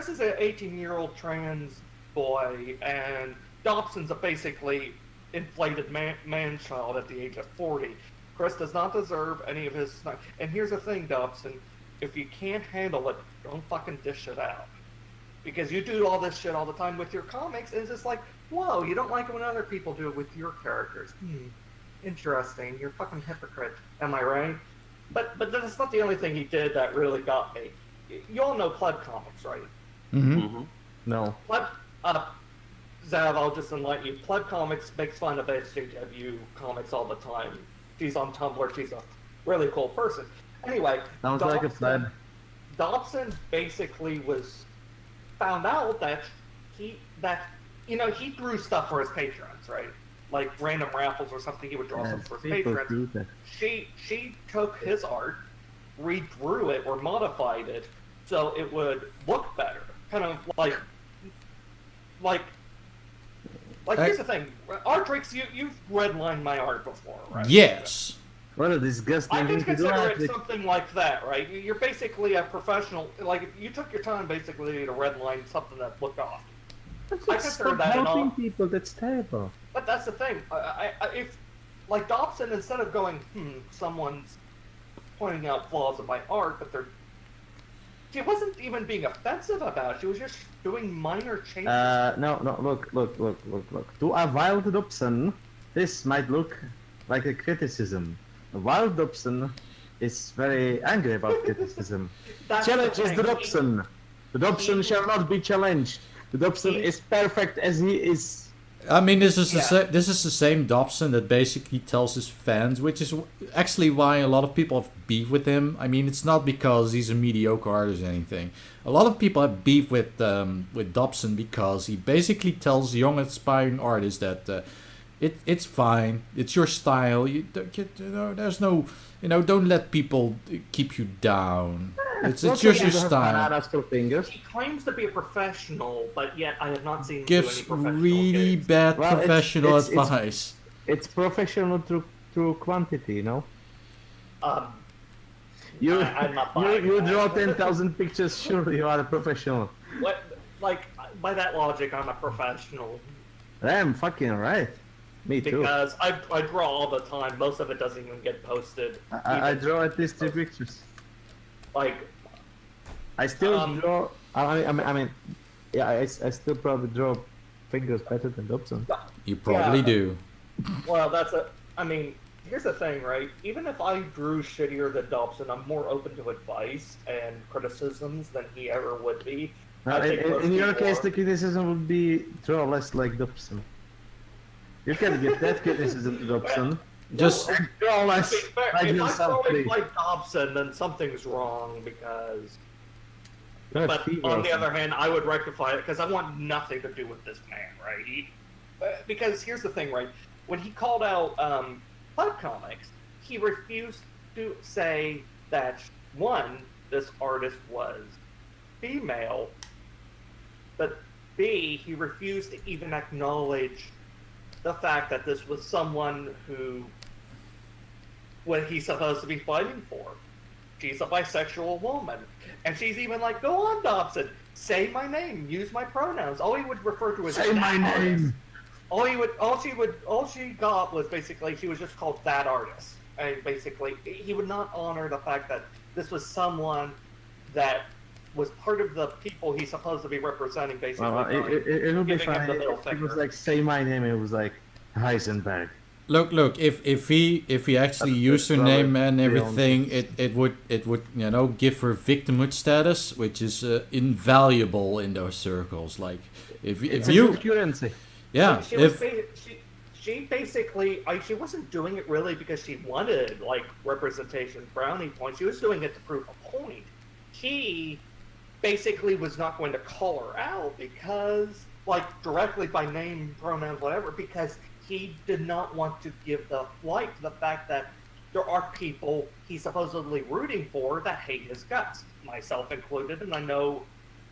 is an 18-year-old trans boy, and Dobson's a basically inflated man-child at the age of 40. Chris does not deserve any of his... And here's the thing, Dobson. If you can't handle it, don't fucking dish it out. Because you do all this shit all the time with your comics, and it's just like, whoa, you don't like it when other people do it with your characters. Interesting. You're a fucking hypocrite. Am I right? But that's not the only thing he did that really got me. You all know Pleb Comics, right? No. Pleb, Zav, I'll just enlighten you. Pleb Comics makes fun of SJW comics all the time. She's on Tumblr. She's a really cool person. Anyway, sounds like a pleb. Dobson basically found out that he drew stuff for his patrons, right? Like random raffles or something, he would draw stuff for his patrons. She took his art, redrew it or modified it so it would look better. Kind of like here's the thing, Artrix, you've redlined my art before, right? Yes. What a disgusting I thing can to do. consider it something like that, right? You're basically a professional. Like, if you took your time basically to redline something that looked off. I consider that helping people. That's terrible. But that's the thing. If, like Dobson, instead of going, someone's pointing out flaws in my art, but she wasn't even being offensive about it. She was just doing minor changes. No, look. To a wild Dobson, this might look like a criticism. A wild Dobson is very angry about criticism. Challenges the Dobson. The Dobson shall not be challenged. The Dobson is perfect as he is. I mean, this is the same Dobson that basically tells his fans, which is actually why a lot of people have beef with him. I mean, it's not because he's a mediocre artist or anything. A lot of people have beef with Dobson because he basically tells young aspiring artists that it's fine, it's your style. There's no, don't let people keep you down. It's just your style. He claims to be a professional, but yet I have not seen him Gives do any professional really gigs. bad professional advice. It's professional through quantity, you I'm not buying you that. draw 10,000 pictures, sure you are a professional. By that logic, I'm a professional. I'm fucking right. Me too. Because I draw all the time. Most of it doesn't even get posted. I draw at least 3 pictures. Like, I still draw. I mean, yeah, I still probably draw fingers better than Dobson. You probably do. Well, I mean, here's the thing, right? Even if I drew shittier than Dobson, I'm more open to advice and criticisms than he ever would be. In your case, the criticism would be draw less like Dobson. You can get that criticism to Dobson. Just draw less like if yourself, I'm please. like Dobson, then something's wrong because. You're a But fever on or the other hand, I would rectify it because I want nothing to do with this man, right? Because here's the thing, right? When he called out Pleb Comics, he refused to say that, one, this artist was female, but B, he refused to even acknowledge the fact that this was someone who what he's supposed to be fighting for. She's a bisexual woman. And she's even like, go on, Dobson, say my name, use my pronouns. All he would refer to as Say my name. All she got was basically she was just called that artist. And basically he would not honor the fact that this was someone that was part of the people he's supposed to be representing, basically. Well, it would be giving him funny the middle if it was finger. like, say my name, it was like, Heisenberg. Look. If he actually used her probably name and the everything, it would give her victimhood status, which is invaluable in those circles. Like if It's you a good currency. yeah She basically, she wasn't doing it really because she wanted like representation, brownie points. She was doing it to prove a point. He basically was not going to call her out because, like, directly by name, pronouns, whatever, because he did not want to give the flight to the fact that there are people he's supposedly rooting for that hate his guts, myself included, and I know,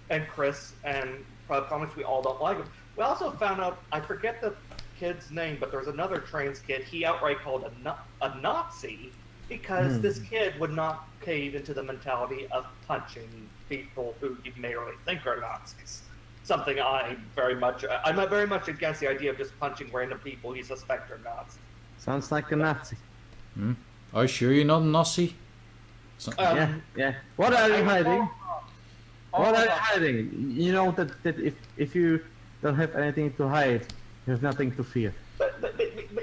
and Chris and Comics, we all don't like him. We also found out, I forget the kid's name, but there's another trans kid he outright called a Nazi because this kid would not cave into the mentality of punching people who you may or may think are Nazis. Something I'm very much against the idea of just punching random people you suspect are Nazis. Sounds like a Nazi. Are you sure you're not a Nazi? Yeah. What are you hiding? What are you hiding? You know that if you don't have anything to hide, you have nothing to fear.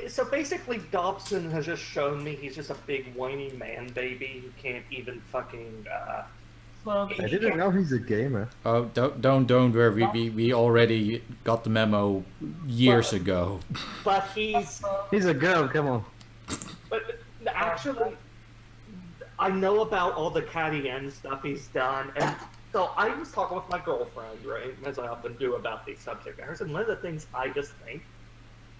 So basically, Dobson has just shown me he's just a big whiny man baby who can't even fucking. I didn't know he's a gamer. Oh, don't worry. We already got the memo years ago. But he's a girl. Come on. But actually, I know about all the Catty N stuff he's done, and so I was talking with my girlfriend, right, as I often do about these subject matters, and one of the things I just think,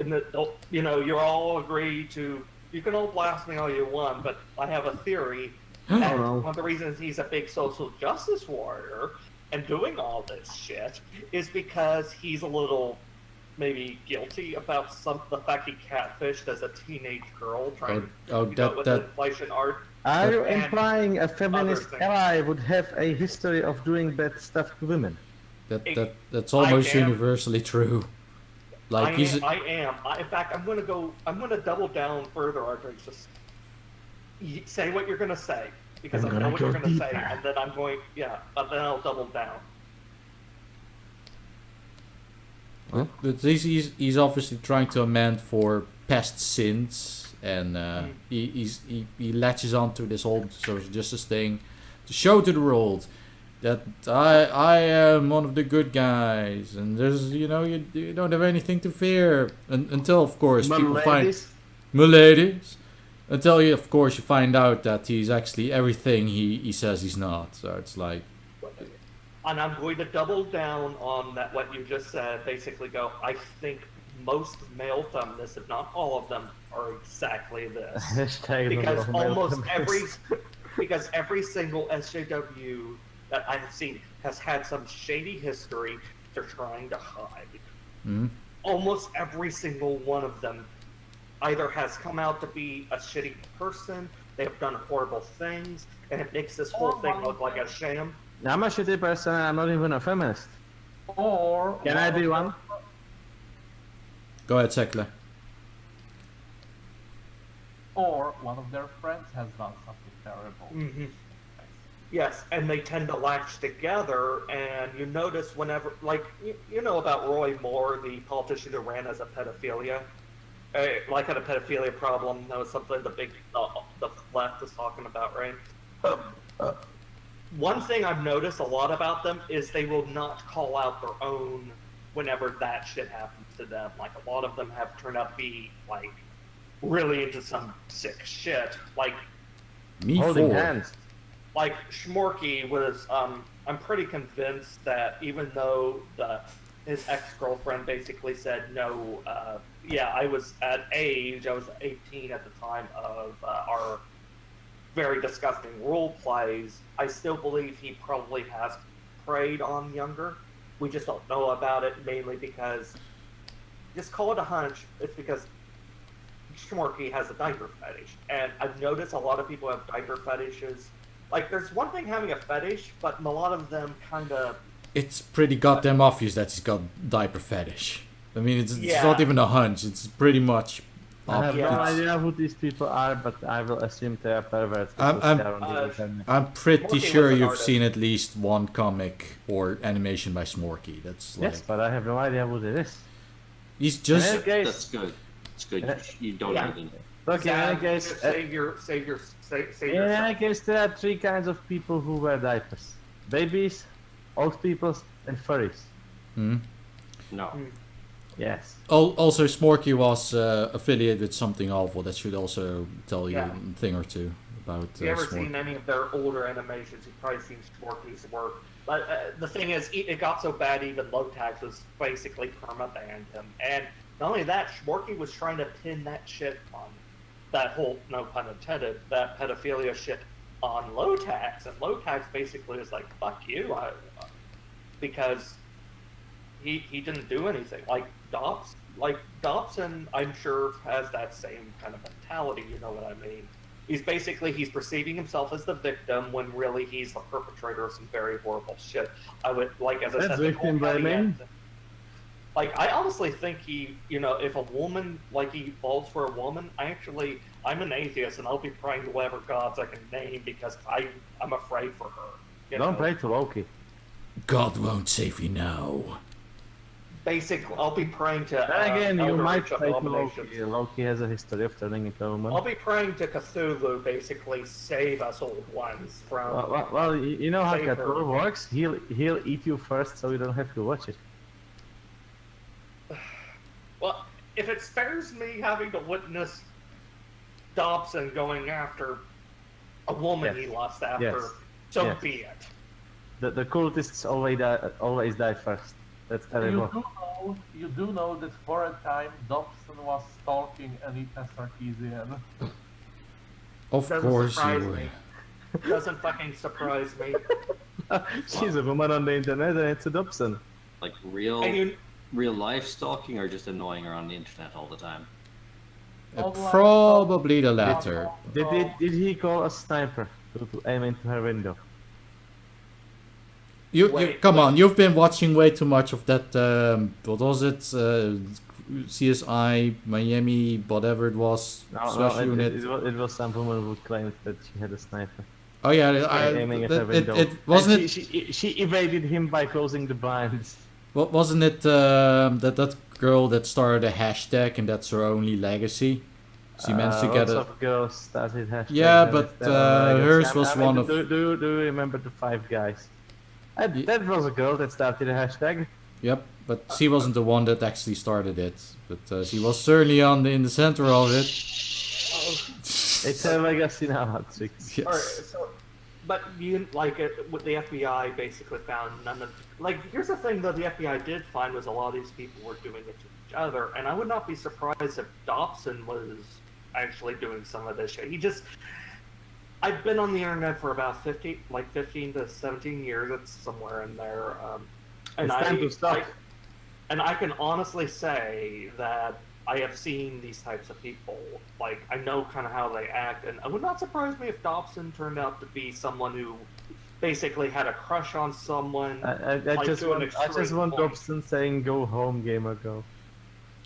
and that you all agree to, you can all blast me all you want, but I have a theory. And one of the reasons he's a big social justice warrior and doing all this shit is because he's a little maybe guilty about the fact he catfished as a teenage girl trying with inflation art. Are you implying a feminist ally would have a history of doing bad stuff to women? That's almost universally true. Like I am. In fact, I'm gonna double down further, Artrix. Just say what you're gonna say because I know what you're gonna say, and then then I'll double down. Well, but he's obviously trying to amend for past sins, and he latches onto this whole social justice thing to show to the world that I am one of the good guys, and there's you don't have anything to fear until of course people find ladies. Until you find out that he's actually everything he says he's not. So it's like. And I'm going to double down on that. What you just said. Basically, I think most male feminists, if not all of them, are exactly this. Because every single SJW that I've seen has had some shady history they're trying to hide. Almost every single one of them either has come out to be a shitty person, they have done horrible things, and it makes this whole thing look like a sham. I'm a shitty person, I'm not even a feminist. Or can I be one? Go ahead, Sekele. Or one of their friends has done something terrible. Yes, and they tend to latch together, and you notice whenever, like, you know about Roy Moore, the politician who ran as a pedophilia? Had a pedophilia problem. That was something the left was talking about, right? One thing I've noticed a lot about them is they will not call out their own whenever that shit happens to them. Like, a lot of them have turned out to be, like, really into some sick shit. Like, holding hands. Like, Schmorky was, I'm pretty convinced that even though his ex-girlfriend basically said, no, I was at age, I was 18 at the time of our very disgusting role plays, I still believe he probably has preyed on younger. We just don't know about it, mainly because, just call it a hunch, it's because Schmorky has a diaper fetish, and I've noticed a lot of people have diaper fetishes. Like, there's one thing having a fetish, but a lot of them kind of... It's pretty goddamn obvious that he's got diaper fetish. I mean, it's not even a hunch. It's pretty much I have obvious. no idea who these people are, but I will assume they are perverts. because they are on the internet. I'm pretty Smorky sure was an you've artist. seen at least one comic or animation by Smorky. That's like Yes, but I have no idea who it is. he's just In any case, That's good. It's good. You don't Yeah. really know. look, in any case, save in any yourself. case, there are three kinds of people who wear diapers: babies, old people, and furries. No. Yes. Also, Smorky was affiliated with something awful. That should also tell you Yeah. a thing or two about If you ever Smorky. seen any of their older animations, you've probably seen Schmorky's work. But the thing is, it got so bad even Lotax was basically perma-banned him. And not only that, Schmorky was trying to pin that shit on that whole, no pun intended, that pedophilia shit on Lotax. And Lotax basically was like, fuck you, because he didn't do anything. Like Dobson, I'm sure, has that same kind of mentality, you know what I mean? He's perceiving himself as the victim when really he's the perpetrator of some very horrible shit. I would, like, as I That's said, the victim whole blaming. caveat- Like, I honestly think if a woman, like, he falls for a woman, I'm an atheist and I'll be praying to whatever gods I can name because I'm afraid for her. You Don't know? pray to Loki. God won't save you now. I'll be praying to. Then again, you Elder might Rich pray to Abominations. Loki. Loki has a history of turning into a woman. I'll be praying to Cthulhu, basically save us old ones from. Well, you know how Save her. Cthulhu works. He'll eat you first, so you don't have to watch it. Well, if it spares me having to witness Dobson going after a woman Yes. he lost after, Yes. so Yes. be it. The cultists always die first. That's terrible. You do know that for a time Dobson was stalking Anita Sarkeesian. Of Doesn't course surprise you me. would. Doesn't fucking surprise me. She's a woman on the internet, and it's a Dobson. Like real, And you, real life stalking, or just annoying her on the internet all the time. Probably the latter. Did he call a sniper to aim into her window? You come on, you've been watching way too much of that, what was it, CSI, Miami, whatever it was, Special Unit. It was some woman who claimed that she had a sniper. Oh yeah, Aiming at her window. it wasn't And she evaded him by closing the blinds. wasn't it that girl that started a hashtag and that's her only legacy? She managed to get Lots a... of girls started hashtags. Yeah, and but, it's their hers legacy. was one of- Do you remember the 5 guys? That was a girl that started a hashtag. Yep, but she wasn't the one that actually started it. But she was certainly in the center of it. It's a legacy now, Artrix. Yes. Alright, so, but you like what the FBI basically found none of. Like, here's the thing though, the FBI did find was a lot of these people were doing it to each other, and I would not be surprised if Dobson was actually doing some of this shit. I've been on the internet for about 15 to 17 years. It's somewhere in there. And It's time to stop. And I can honestly say that I have seen these types of people. Like, I know kind of how they act, and it would not surprise me if Dobson turned out to be someone who basically had a crush on someone. I like, just to an want extreme point. Dobson saying, "Go home, gamer, go."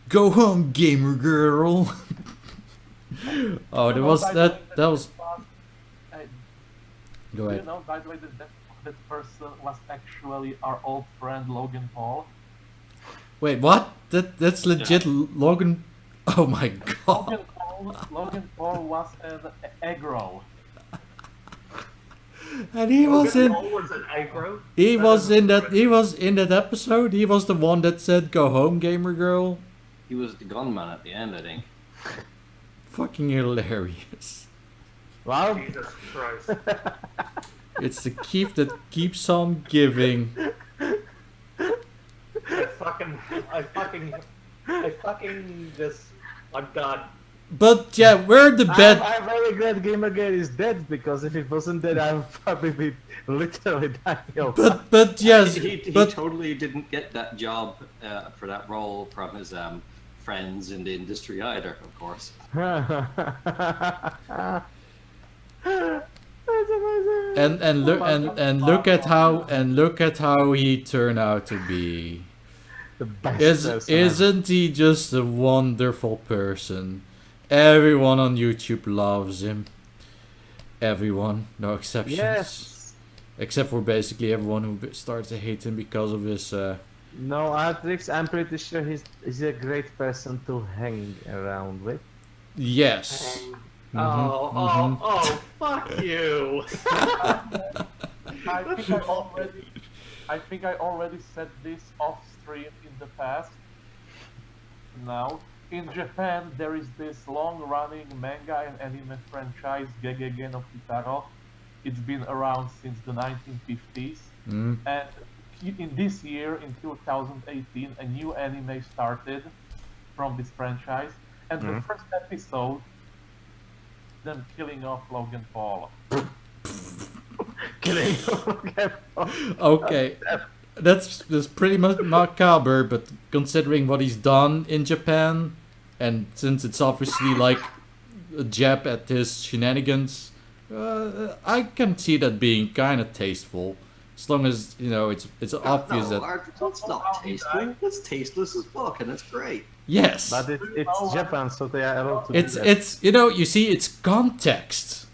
Go home, gamer girl. Oh, there was that was. Go Do you ahead. know, by the way, that person was actually our old friend Logan Paul? Wait, what? That's legit, Logan. Oh my god. Logan Paul was an aggro. And he was in. Paul was an aggro. He was in that episode. He was the one that said, "Go home, gamer girl." He was the gunman at the end, I think. Fucking hilarious. Wow. Jesus Christ. It's the gift that keeps on giving. I'm done. But yeah, we're the bed. I'm very glad GamerGate is dead, because if it wasn't dead, I would probably be literally dying of But yes, He but totally didn't get that job for that role from his friends in the industry either, of course. That's amazing. And look at how he turned out to be. The best person. Isn't he just a wonderful person? Everyone on YouTube loves him. Everyone, no exceptions. Yes. Except for basically everyone who starts to hate him because of his. No, Artrix, I'm pretty sure he's a great person to hang around with. Yes. Oh, fuck you! I think I already said this off stream in the past. Now, in Japan, there is this long-running manga and anime franchise, Gegege no Kitaro. It's been around since the 1950s, and in this year, in 2018, a new anime started from this franchise, and the first episode, them killing off Logan Paul. Killing Logan Paul. Okay, that's pretty much macabre, but considering what he's done in Japan, and since it's obviously like a jab at his shenanigans, I can see that being kind of tasteful. As long as, you know, it's obvious that... That's not tasteful. That's tasteless as fuck, and it's great. Yes. But it's Japan, so they are allowed to do that. It's, you know, you see, it's context.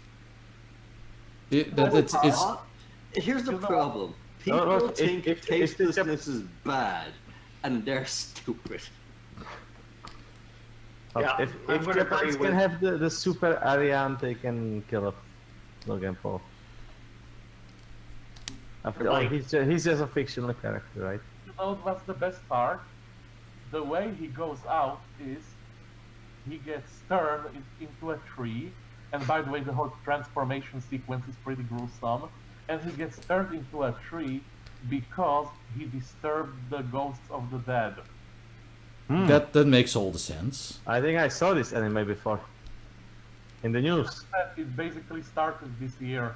Here's the problem. People think tastelessness is bad, and they're stupid. Yeah, If I'm gonna Japan agree can with- have the super Aryan, they can kill off Logan Paul. After all, Like- he's just a fictional character, right? You know what's the best part? The way he goes out is he gets turned into a tree, and by the way, the whole transformation sequence is pretty gruesome. And he gets turned into a tree because he disturbed the ghosts of the dead. That makes all the sense. I think I saw this anime before. In the news. It basically started this year.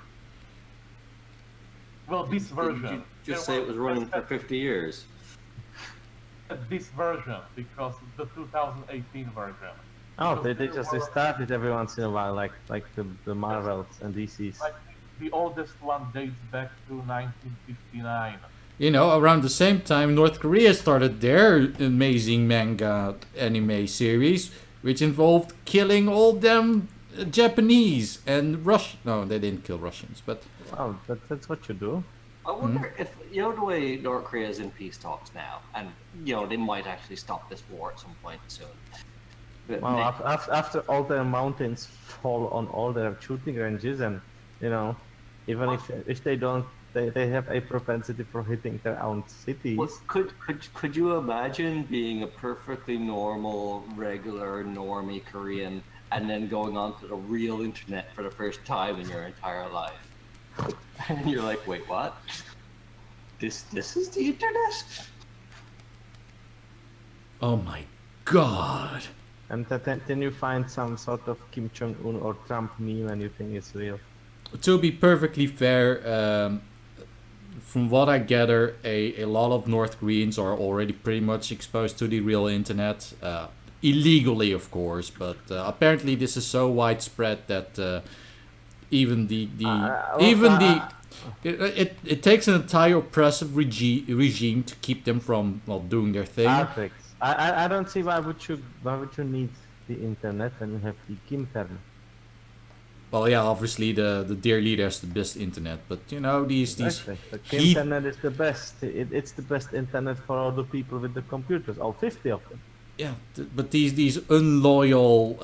Well, this Did version. you just There say it was running for at 50 years? this version, because the 2018 version. Oh, Because they there just were- start it every once in a while, like the Marvels and DCs. Like, the oldest one dates back to 1959. You know, around the same time, North Korea started their amazing manga anime series, which involved killing all them Japanese and Russian. No, they didn't kill Russians, but Wow, that's what you do. I wonder if, you know, the way North Korea is in peace talks now, and, you know, they might actually stop this war at some point soon. But Well, after all their mountains fall on all their shooting ranges, and you know, even if they don't, they have a propensity for hitting their own cities. Well, could you imagine being a perfectly normal, regular, normie Korean, and then going onto the real internet for the first time in your entire life? And you're like, wait, what? This is the internet? oh my god. And then you find some sort of Kim Jong-un or Trump meme and you think it's real. To be perfectly fair, from what I gather, a lot of North Koreans are already pretty much exposed to the real internet. Illegally, of course, but apparently this is so widespread that even it takes an entire oppressive regime to keep them from doing their thing. Artrix. I don't see why would you need the internet when you have the Kimtern. Well, yeah, obviously the dear leader has the best internet, but you know these Exactly. The he- Kimternet is the best. It's the best internet for all the people with the computers, all 50 of them. yeah, but these unloyal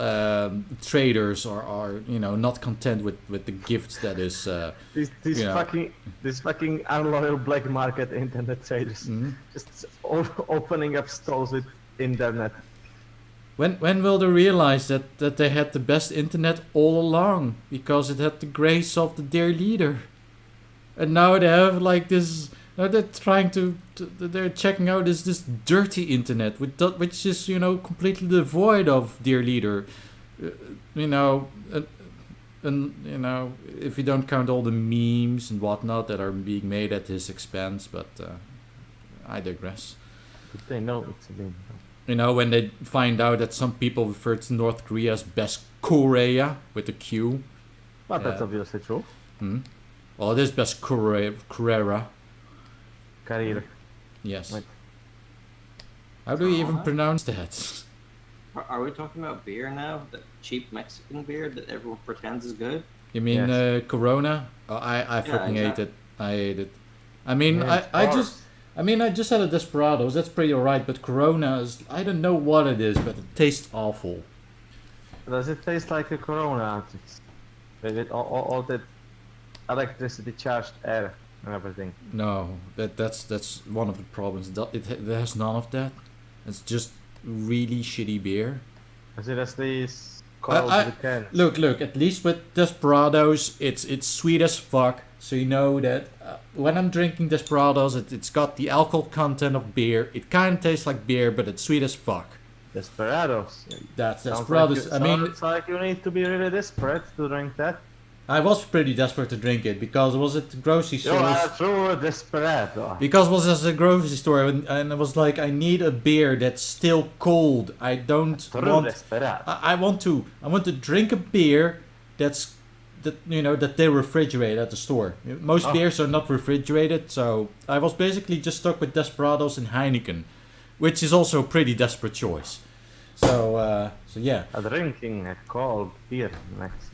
traders are you know not content with the gifts that is These Yeah. fucking unloyal black market internet traders just opening up stalls with internet. When will they realize that they had the best internet all along because it had the grace of the dear leader, and now they have like this. Now they're trying they're checking out this dirty internet which is you know completely devoid of dear leader, you know, and you know if you don't count all the memes and whatnot that are being made at his expense, but I digress. But they know it's a meme. You know, when they find out that some people refer to North Korea as Best Korea with a Q. But that's obviously true. Well, it is Best Korea. Career. Yes. Wait. How do you even pronounce that? Are we talking about beer now? The cheap Mexican beer that everyone pretends is good? You mean Yes. Corona? Oh, I fucking hate exactly. it. I hate it. I mean, Yeah, I of just... I mean, I just had a Desperados. That's pretty alright, but Corona is... I don't know what it is, but it tastes awful. Does it taste like a Corona? With all that electricity charged air and everything. No, that's one of the problems. It has none of that. It's just really shitty beer. Is it as these cold I- the can? Look. At least with Desperados, it's sweet as fuck. So you know that when I'm drinking Desperados, it's got the alcohol content of beer. It kind of tastes like beer, but it's sweet as fuck. Desperados. That's Sounds Desperados. Like I mean, sounds like you need to be really desperate to drink that. I was pretty desperate to drink it because it was at the grocery You store. are a true desperado. Because it was at the grocery store and it was like, I need a beer that's still cold. I don't True want. desperado. I want to drink a beer that they refrigerate at the store. Most beers are not refrigerated, so I was basically just stuck with Desperados and Heineken, which is also a pretty desperate choice. So yeah. Drinking a cold beer next.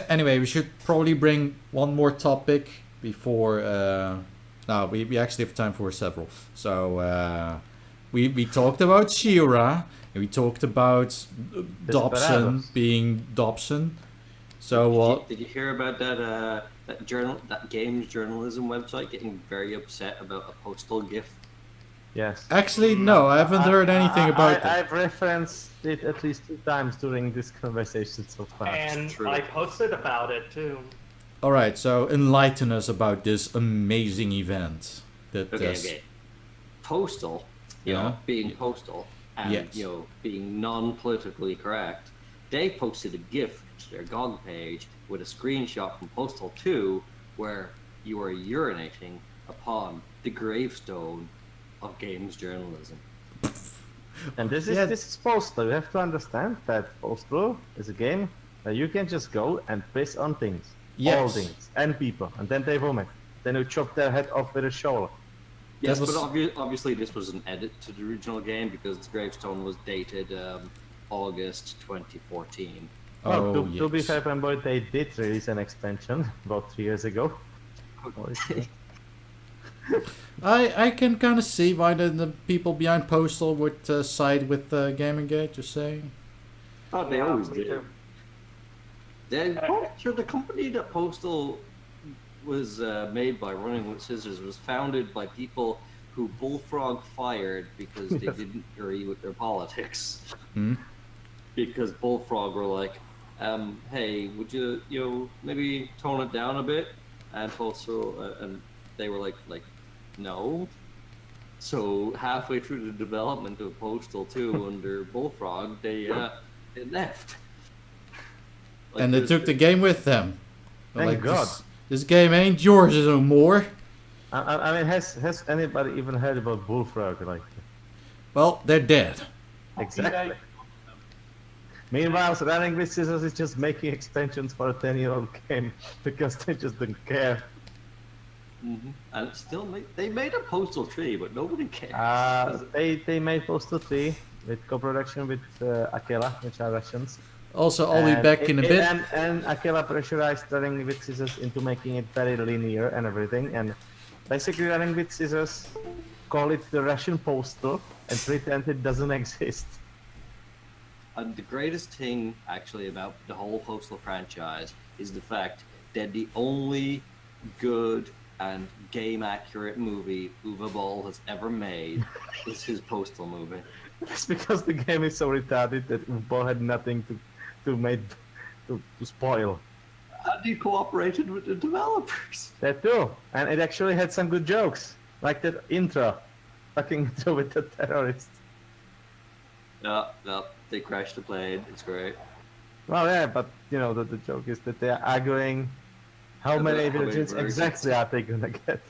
Anyway, we should probably bring one more topic before. No, we actually have time for several. So we talked about Shira, and we talked about Dobson Desperados. being Dobson. So what? Did you hear about that games journalism website getting very upset about a Postal GIF? Yes. Actually, no, I haven't heard anything about that. I've referenced it at least 2 times during this conversation so far. And true. I posted about it too. All right, so enlighten us about this amazing event. Okay. Postal, Yeah. being Postal, and Yes. being non-politically correct, they posted a GIF to their GOG page with a screenshot from Postal 2 where you are urinating upon the gravestone of games journalism. And this Yeah. is Postal. You have to understand that Postal is a game that you can just go and piss on things. Yes. All things. And people. And then they vomit. Then you chop their head off with a shovel. Yes, was- but obviously this was an edit to the original game because the gravestone was dated August 2014. Well, Oh, to be yes. fair, boy, they did release an expansion about 3 years ago. I can kind of see why the people behind Postal would side with GamerGate. Just saying. Oh, they Yeah, always me did. too. The company that Postal was made by, Running with Scissors, was founded by people who Bullfrog fired because they didn't agree with their politics. Hmm? Because Bullfrog were like, hey, would you maybe tone it down a bit? And Postal, and they were like, no. So halfway through the development of Postal 2 under Bullfrog, they left. And they took the game with them. They're Thank God. This game ain't yours no more. I mean, has anybody even heard about Bullfrog? Like, Well, they're dead. exactly. Meanwhile, Running with Scissors is just making expansions for a 10-year-old game because they just don't care. Mm-hmm. And it's still they made a Postal 3, but nobody cares. They made Postal 3 with co-production with Akela, which are Russians. Also, I'll be And back in a bit. And Akela pressurized Running with Scissors into making it very linear and everything. And basically, Running with Scissors call it the Russian Postal and pretend it doesn't exist. And the greatest thing, actually, about the whole Postal franchise is the fact that the only good and game-accurate movie Uwe Boll has ever made is his Postal movie. It's because the game is so retarded that Ubo had nothing to spoil. And he cooperated with the developers. That too. And it actually had some good jokes. Like that intro. Fucking intro with the terrorists. No, they crashed the plane. It's great. Well, yeah, but you know, the joke is that they are arguing how many virgins exactly are they gonna get.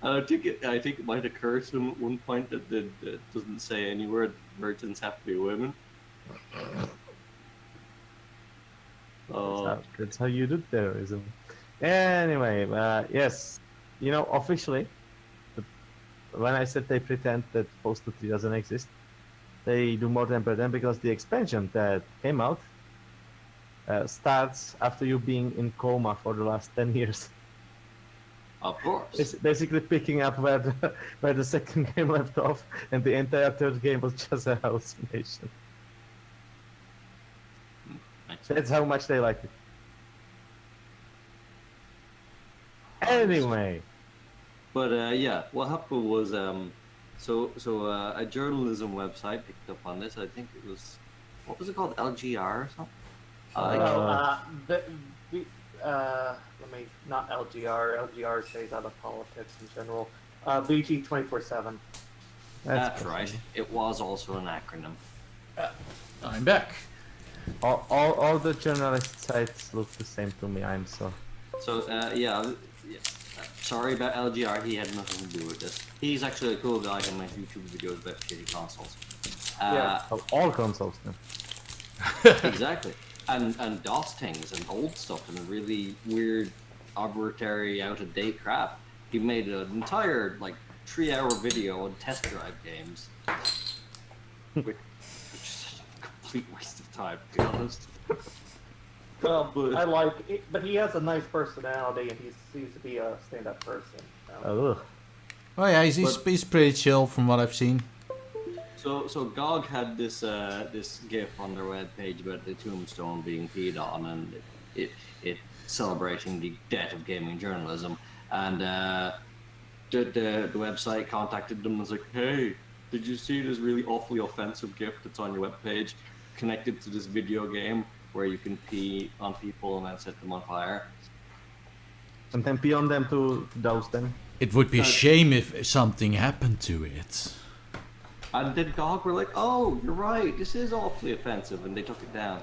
I think it might occur to him at one point that it doesn't say anywhere virgins have to be women. That's how you do terrorism. Anyway, yes, officially, when I said they pretend that Postal 3 doesn't exist, they do more than pretend because the expansion that came out starts after you being in coma for the last 10 years. Of course. It's basically picking up where the second game left off, and the entire third game was just a hallucination. That's how much they like it. Anyway. But yeah, what happened was a journalism website picked up on this. I think it was, what was it called, LGR or something? Let me, not LGR. LGR stays out of politics in general. BG 24/7. That's right. It was also an acronym. I'm back. All the journalist sites look the same to me. I'm so. So yeah. Sorry about LGR. He had nothing to do with this. He's actually a cool guy who makes YouTube videos about shitty consoles. All consoles now. Exactly. And DOS things and old stuff and really weird, arbitrary, out-of-date crap. He made an entire 3-hour video on test drive games, which is a complete waste of time, to be honest. I like it, but he has a nice personality and he seems to be a stand-up person. Oh yeah, he's pretty chill from what I've seen. So GOG had this GIF on their webpage about the tombstone being peed on and it celebrating the death of gaming journalism, and the website contacted them and was like, hey, did you see this really awfully offensive GIF that's on your webpage connected to this video game where you can pee on people and then set them on fire? And then pee on them to douse them. It would be a shame if something happened to it. And then GOG were like, oh, you're right, this is awfully offensive, and they took it down.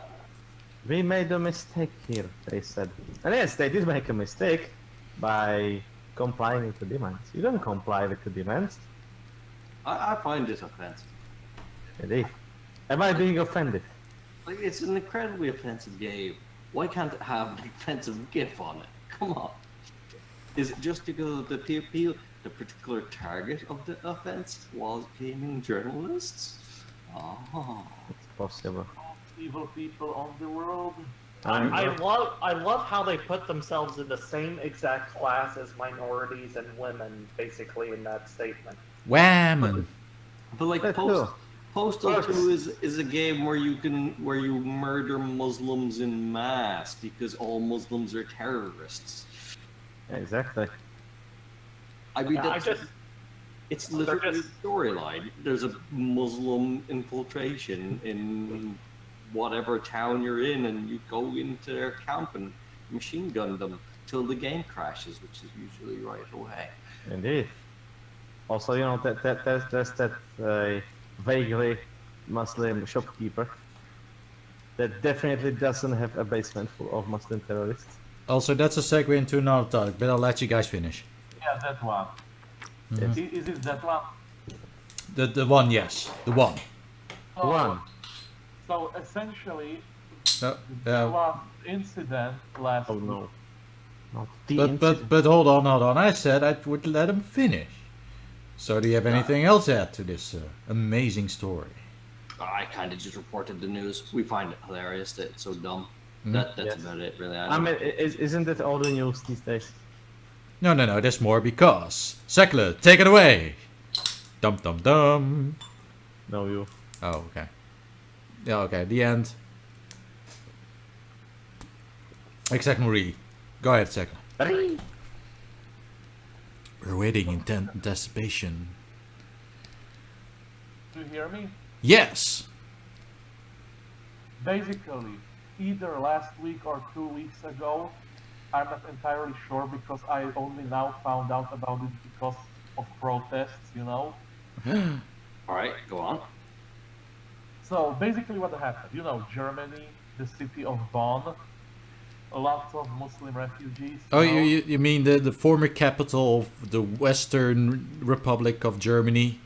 We made a mistake here, they said. And yes, they did make a mistake by complying with the demands. You don't comply with the demands. I find this offensive. Indeed. Am I being offended? It's an incredibly offensive game. Why can't it have an offensive GIF on it? Come on. Is it just because of the particular target of the offense was gaming journalists? Oh. It's possible. Evil people on the world. I love how they put themselves in the same exact class as minorities and women, basically, in that statement. Wham! But Postal 2 is a game where you murder Muslims in mass because all Muslims are terrorists. Yeah, exactly. I mean, it's literally a storyline. There's a Muslim infiltration in whatever town you're in, and you go into their camp and machine gun them till the game crashes, which is usually right away. Indeed. Also, there's that vaguely Muslim shopkeeper that definitely doesn't have a basement full of Muslim terrorists. Also, that's a segue into another topic, but I'll let you guys finish. Yeah, that one. Mm-hmm. Is it that one? The one, yes. The one. One. So essentially, No, there was incident last Oh no. week. Not the but hold on. I said I would let him finish. So do you have anything else to add to this amazing story? I kind of just reported the news. We find it hilarious that it's so dumb. Mm. That's Yes. about it, really. I mean, isn't it all the news these days? No, there's more because... Sekele, take it away! Dum dum dum. No, you. Oh, okay. Yeah, okay, the end. Exact Marie. Go ahead, Sekele. We're waiting in anticipation. Do you hear me? Yes! Basically, either last week or 2 weeks ago, I'm not entirely sure because I only now found out about it because of protests, Alright, go on. So basically what happened, Germany, the city of Bonn, lots of Muslim refugees. Oh, you mean the former capital of the Western Republic of Germany?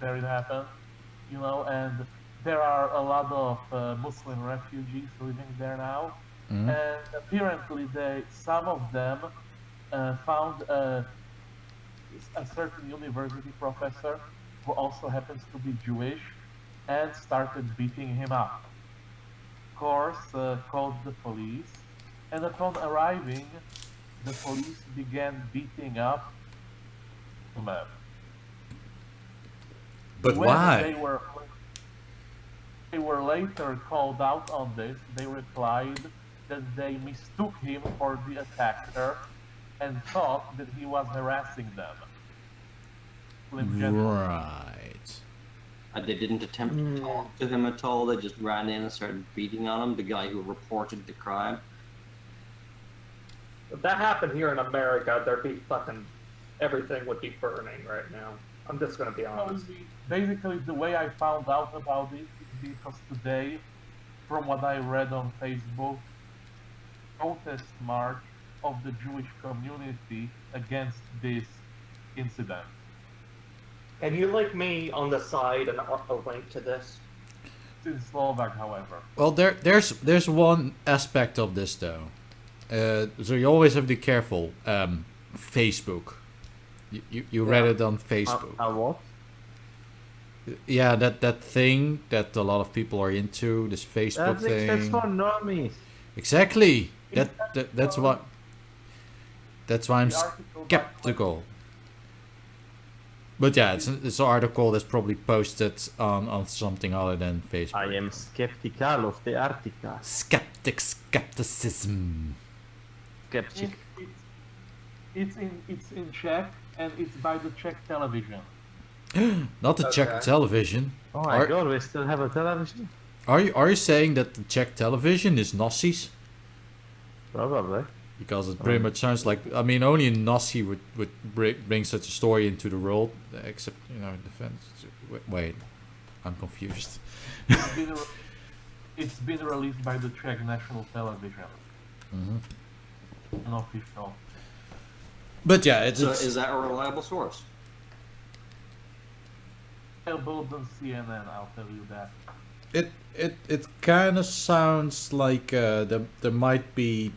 There it happened, and there are a lot of Muslim refugees living there now. Mhm. And apparently some of them found a certain university professor who also happens to be Jewish and started beating him up. Of course, called the police, and upon arriving, the police began beating up the man. But When why? they were later called out on this, they replied that they mistook him for the attacker and thought that he was harassing them. Right. They didn't attempt to talk to him at all. They just ran in and started beating on him, the guy who reported the crime. If that happened here in America, there'd be fucking everything would be burning right now. I'm just gonna be honest. Basically, the way I found out about it is because today, from what I read on Facebook, protest march of the Jewish community against this incident. Can you link me on the side and a link to this? It's in Slovak, however. Well, there's one aspect of this though. So you always have to be careful. Facebook. You read it on Facebook. What? Yeah, that thing that a lot of people are into, this Facebook thing. That's for normies. Exactly. That's why I'm skeptical. But yeah, it's an article that's probably posted on something other than Facebook. I am skeptical of the article. Skepticism. Skeptic. It's in Czech and it's by the Czech television. Not the Czech television. Oh my god, we still have a television? Are you saying that the Czech television is Nazis? Probably. Because it pretty much sounds like, I mean, only a Nazi would bring such a story into the world, except, defense. Wait, I'm confused. It's been released by the Czech national television. Mm-hmm. Unofficial. But yeah, So is that a reliable source? Available than CNN, I'll tell you that. It kind of sounds like there might be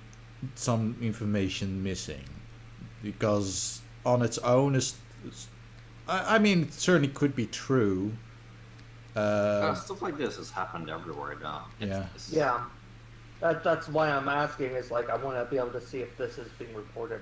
some information missing, because on its own I mean, it certainly could be true. Stuff like this has happened everywhere now. Yeah. That's why I'm asking. Is like I want to be able to see if this is being reported.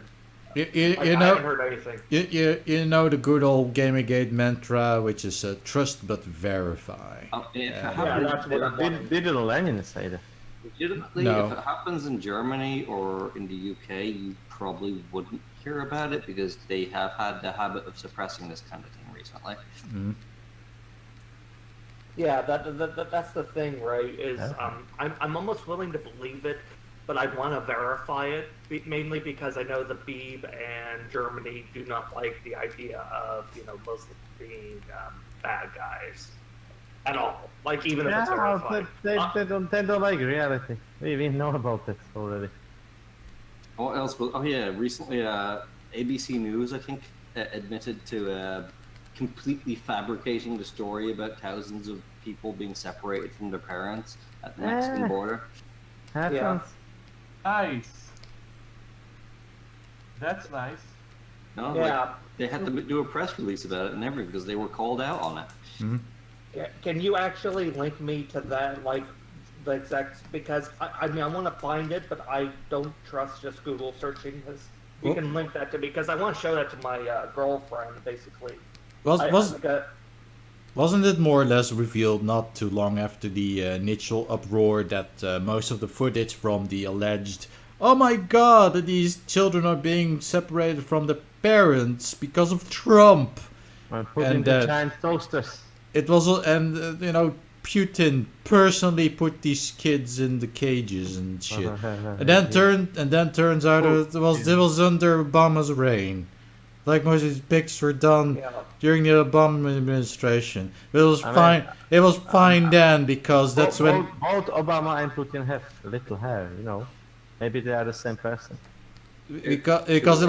I haven't heard anything. You know the good old GamerGate mantra, which is trust but verify. That's what I'm wondering. Did Lenin say that? Legitimately, No. if it happens in Germany or in the UK, you probably wouldn't hear about it because they have had the habit of suppressing this kind of thing recently. Mm. Yeah, that's the thing, right? Is I'm almost willing to believe it, but I want to verify it, mainly because I know the Beeb and Germany do not like the idea of Muslims being bad guys at all. Like even if it's verified. They don't like reality. We know about that already. What else was? Oh yeah, recently ABC News I think admitted to completely fabricating the story about thousands of people being separated from their parents at the Mexican border. Happens. Nice. That's nice. No, Yeah. they had to do a press release about it and everything because they were called out on it. Mm-hmm. Can you actually link me to that, like the exact? Because I mean I want to find it, but I don't trust just Google searching this. You can link that to me because I want to show that to my girlfriend, basically. Wasn't it more or less revealed not too long after the initial uproar that most of the footage from the alleged, oh my god, these children are being separated from their parents because of Trump? Put in the giant toasters. It was, Putin personally put these kids in the cages and shit. and then turns out it was under Obama's reign. Like most of these pictures were done during the Obama administration. It was fine. It was fine then because that's when both Obama and Putin have little hair. Maybe they are the same person. Because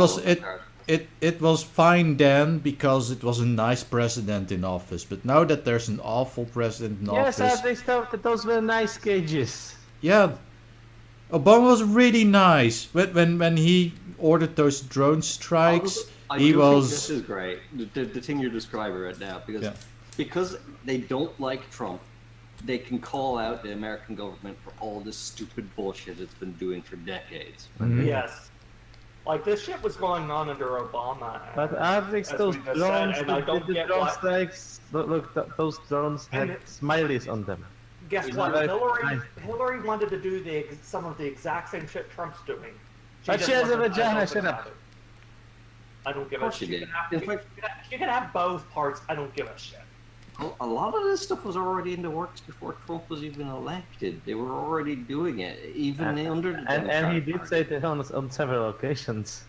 it was fine then because it was a nice president in office. But now that there's an awful president in office. Yes, they thought that those were nice cages. Yeah, Obama was really nice. When he ordered those drone strikes, he was. This is great. The thing you're describing right now, because they don't like Trump, they can call out the American government for all this stupid bullshit it's been doing for decades. Mm-hmm. Yes. Like, this shit was going on under Obama. But Artrix, those drones, the drone strikes, look, those drones had smileys on them. Guess what? Hillary wanted to do some of the exact same shit Trump's doing. But she has a vagina, shut up. I don't give a shit. You can have both parts, I don't give a shit. A lot of this stuff was already in the works before Trump was even elected. They were already doing it, even under the and he did say that on several occasions.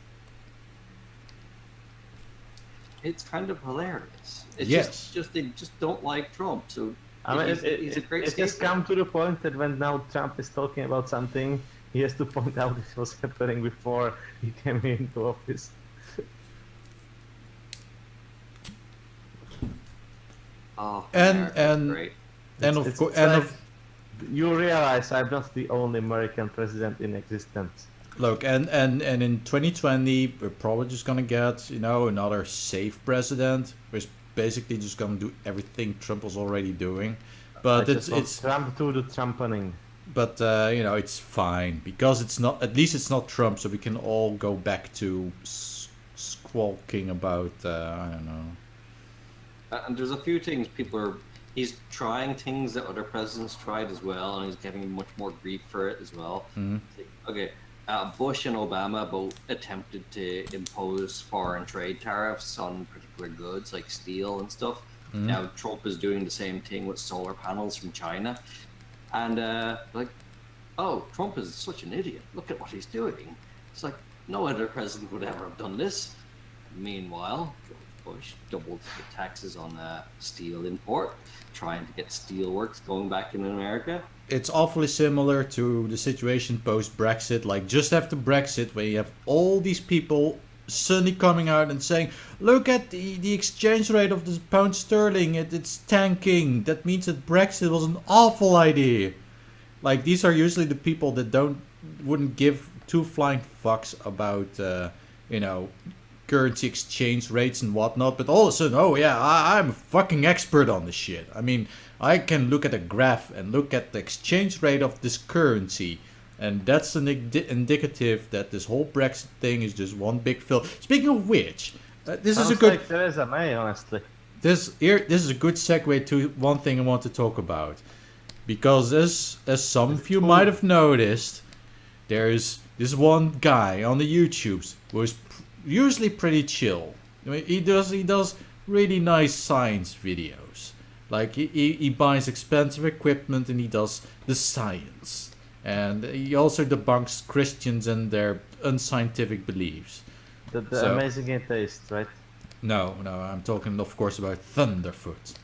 It's kind of hilarious. It's just they just don't like Trump. So he's a great. It has come to the point that when now Trump is talking about something, he has to point out it was happening before he came into office. Oh, and of course, you realize I'm not the only American president in existence. Look, and in 2020 we're probably just gonna get another safe president, who's basically just gonna do everything Trump was already doing. But it's Trump to the Trumpening. But it's fine because it's not Trump, so we can all go back to squawking about I don't know. And there's a few things he's trying things that other presidents tried as well, and he's getting much more grief for it as well. Mm-hmm. Okay, Bush and Obama both attempted to impose foreign trade tariffs on particular goods like steel and stuff. Mm-hmm. Now Trump is doing the same thing with solar panels from China. And Trump is such an idiot. Look at what he's doing. It's like, no other president would ever have done this. Meanwhile, Bush doubled the taxes on steel import, trying to get steelworks going back in America. It's awfully similar to the situation post-Brexit, like just after Brexit, where you have all these people suddenly coming out and saying, look at the exchange rate of the pound sterling, it's tanking. That means that Brexit was an awful idea. Like, these are usually the people that wouldn't give two flying fucks about, currency exchange rates and whatnot, but all of a sudden, I'm a fucking expert on this shit. I mean, I can look at a graph and look at the exchange rate of this currency, and that's an indicative that this whole Brexit thing is just one big fill. Speaking of which, this is a good. Like Theresa May, honestly. This is a good segue to one thing I want to talk about, because as some of you might have noticed, there's this one guy on the YouTubes who is usually pretty chill. I mean, he does really nice science videos. Like he buys expensive equipment and he does the science. And he also debunks Christians and their unscientific beliefs. The amazing atheist, right? No, I'm talking of course about Thunderfoot.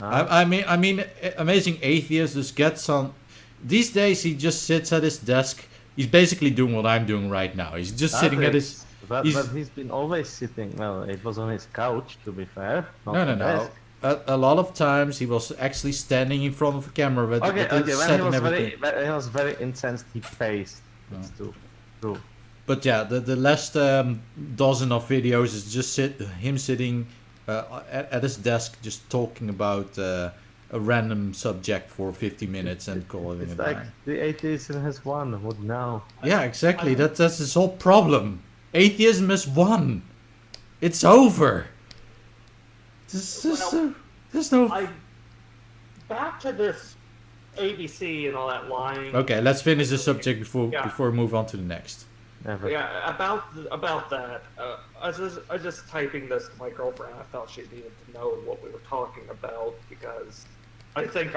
I mean, amazing atheist just gets on. These days he just sits at his desk. He's basically doing what I'm doing right now. He's just sitting at his. But he's been always sitting. Well, it was on his couch, to be fair. No. A lot of times he was actually standing in front of a camera with okay. When he was very incensed, he paced. That's true. But yeah, the last dozen of videos is just him sitting at his desk, just talking about a random subject for 50 minutes and calling it like the atheism has won. What now? Yeah, exactly. That's his whole problem. Atheism has won. It's over. There's no. Back to this ABC and all that lying. Okay, let's finish the subject before we move on to the next. Never. Yeah, about that. I was just typing this to my girlfriend. I felt she needed to know what we were talking about because I think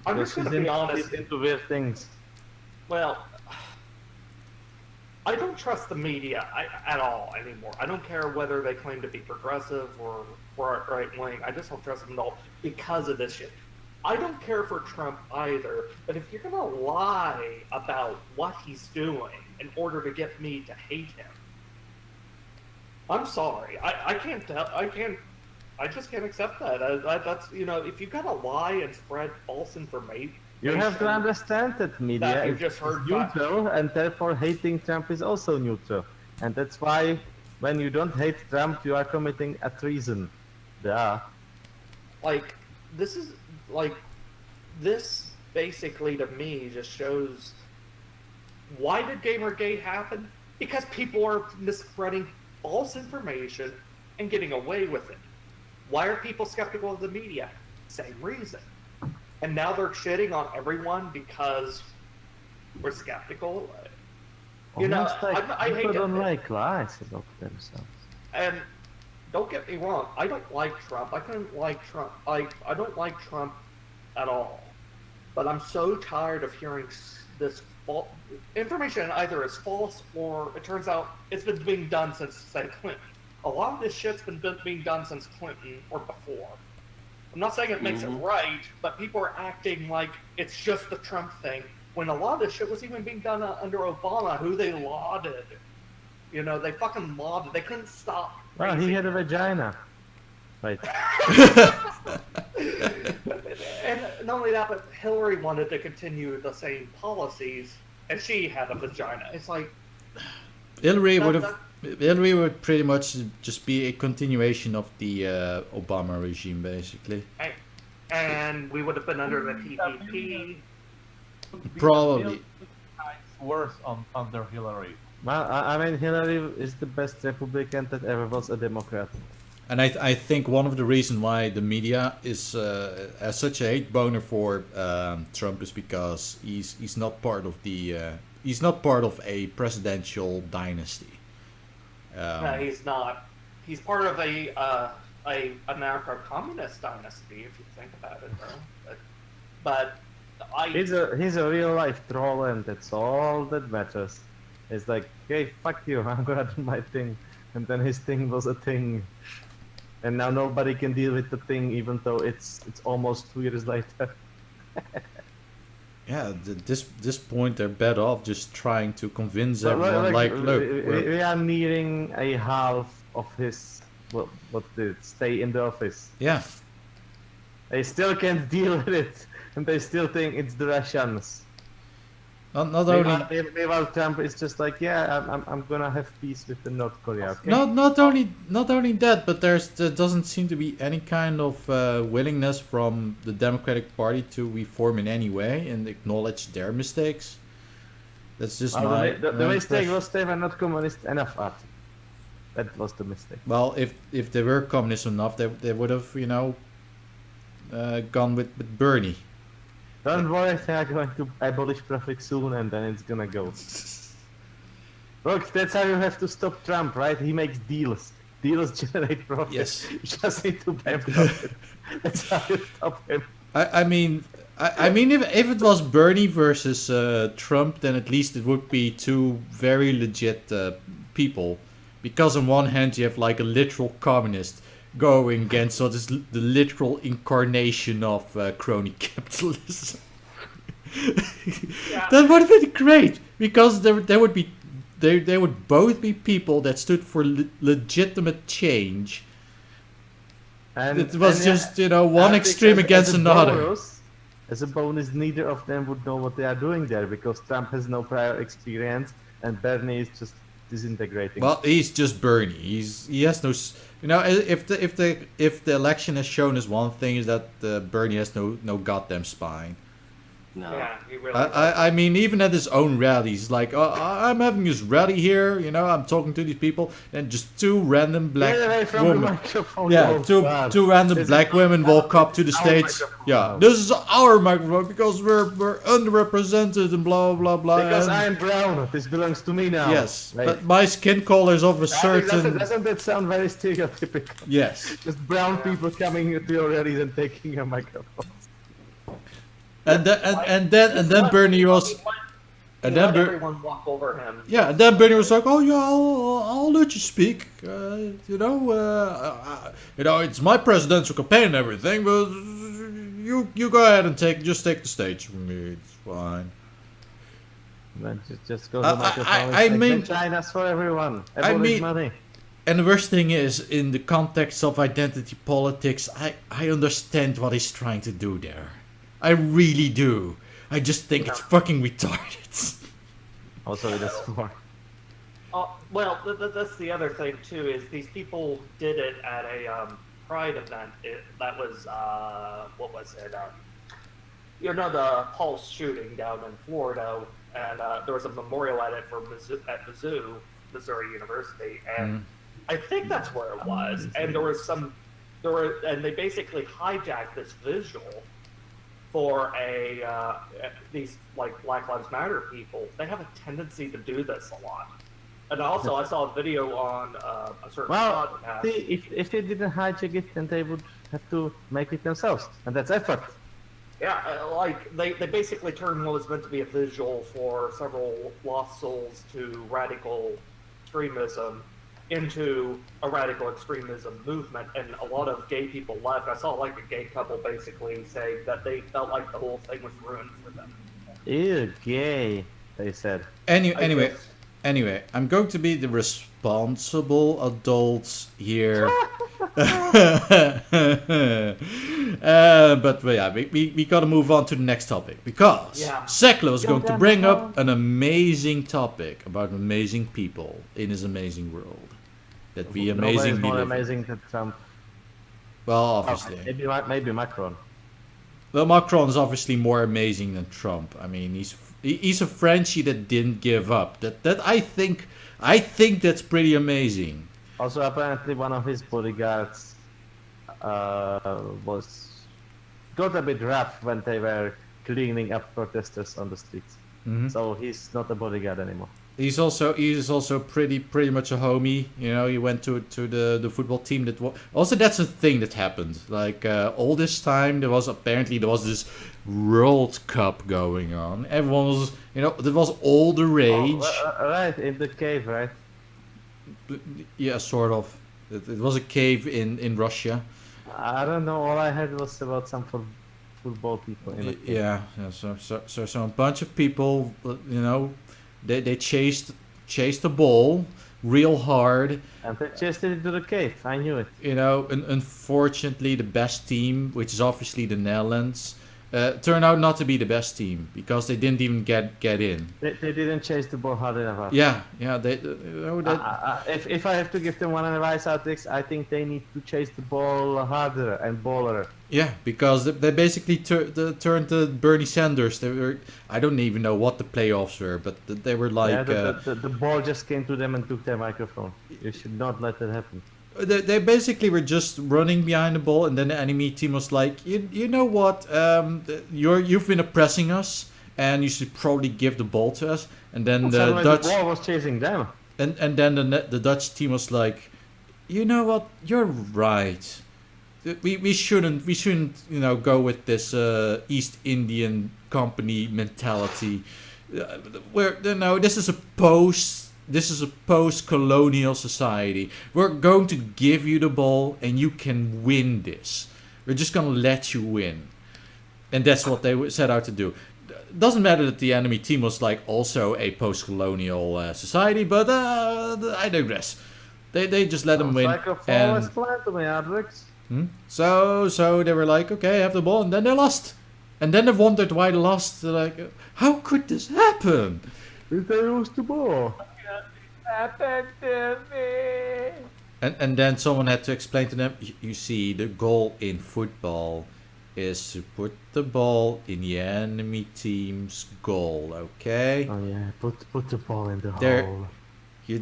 I'm just going to be honest. Into weird things. Well, I don't trust the media at all anymore. I don't care whether they claim to be progressive or right-wing. I just don't trust them at all because of this shit. I don't care for Trump either, but if you're gonna lie about what he's doing in order to get me to hate him, I'm sorry. I just can't accept that. That's, if you gotta lie and spread false information. You have to understand that media you is just heard neutral, and therefore hating Trump is also neutral. And that's why when you don't hate Trump, you are committing a treason. Duh. This basically to me just shows, why did GamerGate happen? Because people are spreading false information and getting away with it. Why are people skeptical of the media? Same reason. And now they're shitting on everyone because we're skeptical. I hate people don't it. like lies about themselves. And don't get me wrong, I don't like Trump. I couldn't like Trump. I don't like Trump at all. But I'm so tired of hearing this information either is false or it turns out it's been being done since, say, Clinton. A lot of this shit's been being done since Clinton or before. I'm not saying it makes it right, but people are acting like it's just the Trump thing, when a lot of this shit was even being done under Obama, who they lauded. They fucking lauded. They couldn't stop. Well, he had a vagina. Right. And not only that, but Hillary wanted to continue the same policies, and she had a vagina. It's like... Hillary would pretty much just be a continuation of the Obama regime, basically. And we would have been under the TPP. Probably. Worse under Hillary. Well, I mean, Hillary is the best Republican that ever was a Democrat. And I think one of the reasons why the media is has such a hate boner for Trump is because he's not part of a presidential dynasty. No, he's not. He's part of a anarcho-communist dynasty, if you think about it, bro. But he's a real life troll, and that's all that matters. It's like, hey, fuck you, I'm gonna do my thing, and then his thing was a thing, and now nobody can deal with the thing, even though it's almost 2 years later. Yeah, this point they're better off just trying to convince everyone. Look, we are nearing a half of his stay in the office. Yeah, They still can't deal with it, and they still think it's the Russians. not only Meanwhile, Trump is just like, yeah, I'm gonna have peace with the North Korea. Okay? not only that, but there doesn't seem to be any kind of willingness from the Democratic Party to reform in any way and acknowledge their mistakes. That's just the mistake was they were not communist enough. That was the mistake. Well, if they were communist enough, they would have gone with Bernie. Don't worry, they are going to abolish profit soon, and then it's gonna go. Look, that's how you have to stop Trump, right? He makes deals. Deals generate profit. Yes. You just need to pay profit. That's how you stop him. I mean, if it was Bernie versus Trump, then at least it would be two very legit people. Because on one hand you have like a literal communist going against what is the literal incarnation of crony capitalism. Yeah. That would have been great, because they would both be people that stood for legitimate change. And it was just one extreme against another. As a bonus, neither of them would know what they are doing there, because Trump has no prior experience and Bernie is just disintegrating. Well, he's just Bernie. He has no. If the election has shown us one thing, is that Bernie has no goddamn spine. No. Yeah, he really I mean, even at his own rallies, like, I'm having this rally here, I'm talking to these people, and just two random black Get away from women. the microphone. Yeah, oh, two random black women walk up to the stage. microphone. Yeah, this is our microphone because we're underrepresented and blah blah blah. Because and- I'm brown, this belongs to me now. Yes, Right? but my skin color is of a certain. Doesn't that sound very stereotypical? Yes, Just brown people coming to your rallies and taking your microphone. and then Bernie was. And he then let everyone walk over him. yeah, and then Bernie was like, "Oh yeah, I'll let you speak. It's my presidential campaign and everything, but you go ahead and take the stage from me. It's fine." Then just go to the microphone. I mean, China's for everyone. I Everybody's mean- money. And the worst thing is, in the context of identity politics, I understand what he's trying to do there. I really do. I just think it's fucking retarded. Also, it is for. Well, that's the other thing too. Is these people did it at a Pride event. That was what was it? The Pulse shooting down in Florida, and there was a memorial at it for Mizzou, Missouri University, and I think that's where it was. And and they basically hijacked this visual for these like Black Lives Matter people. They have a tendency to do this a lot. And also, I saw a video on a certain podcast. If they didn't hijack it, then they would have to make it themselves, and that's effort. Yeah, they basically turned what was meant to be a visual for several lost souls to radical extremism into a radical extremism movement, and a lot of gay people left. I saw like a gay couple basically saying that they felt like the whole thing was ruined for them. Ew, gay, they said. Anyway, I'm going to be the responsible adult here. But yeah, we gotta move on to the next topic, because Sekele is going to bring up an amazing topic about amazing people in his amazing world. That we amazingly more live in. amazing than Trump. Well, obviously. Maybe Macron. Well, Macron is obviously more amazing than Trump. I mean, he's a Frenchie that didn't give up. That I think that's pretty amazing. Also, apparently one of his bodyguards got a bit rough when they were cleaning up protesters on the streets. Mm-hmm. So he's not a bodyguard anymore. He's also pretty much a homie. He went to the football team that also that's a thing that happened. Like all this time there was this World Cup going on. Everyone was there was all the rage. Right in the cave, right? Yeah, sort of. It was a cave in Russia. I don't know. All I heard was about some football people. In the cave. Yeah. So a bunch of people, They chased the ball real hard. And they chased it into the cave. I knew it. Unfortunately, the best team, which is obviously the Netherlands, turned out not to be the best team because they didn't even get in. They didn't chase the ball hard enough. Yeah. If I have to give them one advice, Artrix, I think they need to chase the ball harder and baller. Yeah, because they basically turned to Bernie Sanders. I don't even know what the playoffs were, but they were like... the ball just came to them and took their microphone. You should not let that happen. They basically were just running behind the ball, and then the enemy team was like, you know what, you've been oppressing us, and you should probably give the ball to us. And then the ball was chasing them. And then the Dutch team was like, you know what, you're right. We shouldn't go with this East Indian Company mentality. This is a post-colonial society. We're going to give you the ball and you can win this. We're just going to let you win. And that's what they set out to do. Doesn't matter that the enemy team was like also a post-colonial society, but I digress. They just let them win. Like a flawless plan to me, Artrix. So they were like, okay, have the ball, and then they lost. And then they wondered why they lost. They're like, how could this happen? Did they lose the ball? Happened to me. And then someone had to explain to them, you see, the goal in football is to put the ball in the enemy team's goal, okay? Oh yeah, put the ball in the hole. You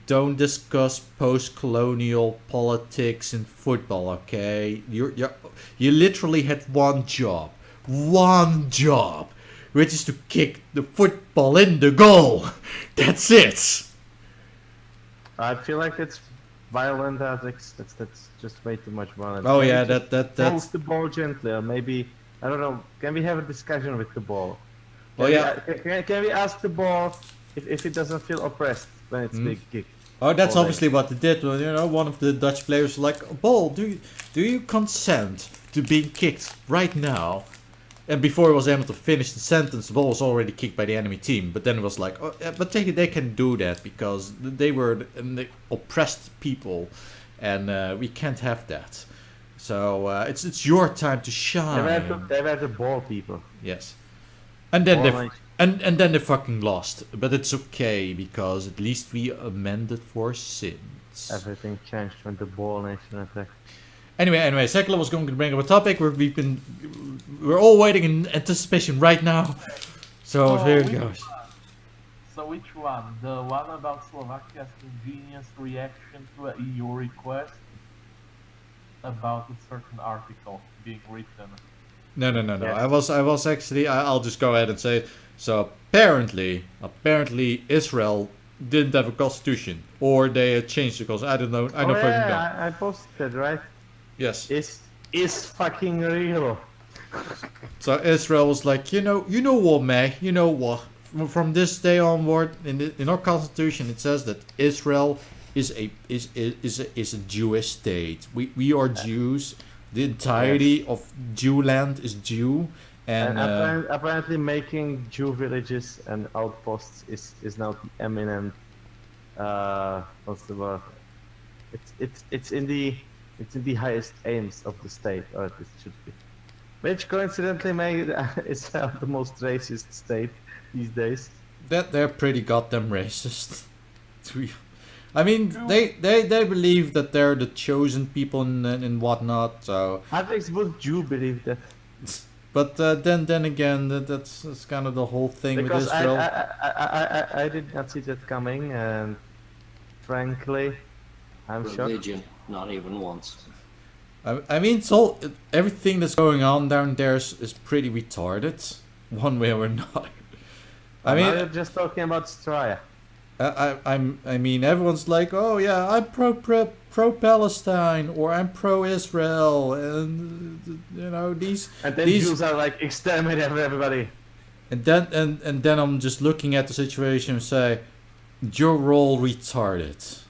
don't discuss post-colonial politics in football, okay? You literally had one job, which is to kick the football in the goal. That's it. I feel like it's violent, Artrix. That's just way too much violence. Oh yeah, that's the ball gently, or maybe I don't know. Can we have a discussion with the ball? Well, yeah. Can we ask the ball if it doesn't feel oppressed when it's being kicked? Oh, that's Or obviously what they did. Well, you know, one of the Dutch players was like, "Ball, do you consent to being kicked right now?" And before he was able to finish the sentence, the ball was already kicked by the enemy team. But then it was like, "Oh, yeah, but they can do that because they were the oppressed people, and we can't have that. So it's your time to shine." They were the ball people. Yes, and then Ball and then they fucking lost. But it's okay because at least we amended for sins. Everything changed when the ball nation attacked. Anyway, Sekele was going to bring up a topic where we're all waiting in anticipation right now. So here it goes. So which one? The one about Slovakia's convenience reaction to a EU request about a certain article being written? No. Yes. I was actually. I'll just go ahead and say it. So apparently, Israel didn't have a constitution, or they had changed the constitution. I don't know. I don't fucking know. I posted that, right? Yes. Is fucking real. So Israel was like, you know what, man, you know what? From this day onward, in our constitution, it says that Israel is a Jewish state. We are Jews. The entirety of Jew land is Jew, and apparently making Jew villages and outposts is now the eminent. What's the word? It's in the highest aims of the state, or it should be. Which coincidentally made Israel the most racist state these days. that they're pretty goddamn racist. I mean, they believe that they're the chosen people and whatnot. So, Artrix would you believe that? but then again, that's kind of the whole thing Because with Israel. I did not see that coming, and frankly, I'm shocked. Religion, not even once. I mean, everything that's going on down there is pretty retarded, one way or another. I mean, you're just talking about Straya. I mean, everyone's like, oh yeah, I'm pro Palestine, or I'm pro Israel, and you know these. And then Jews are like exterminate everybody. And then I'm just looking at the situation and say, you're all retarded,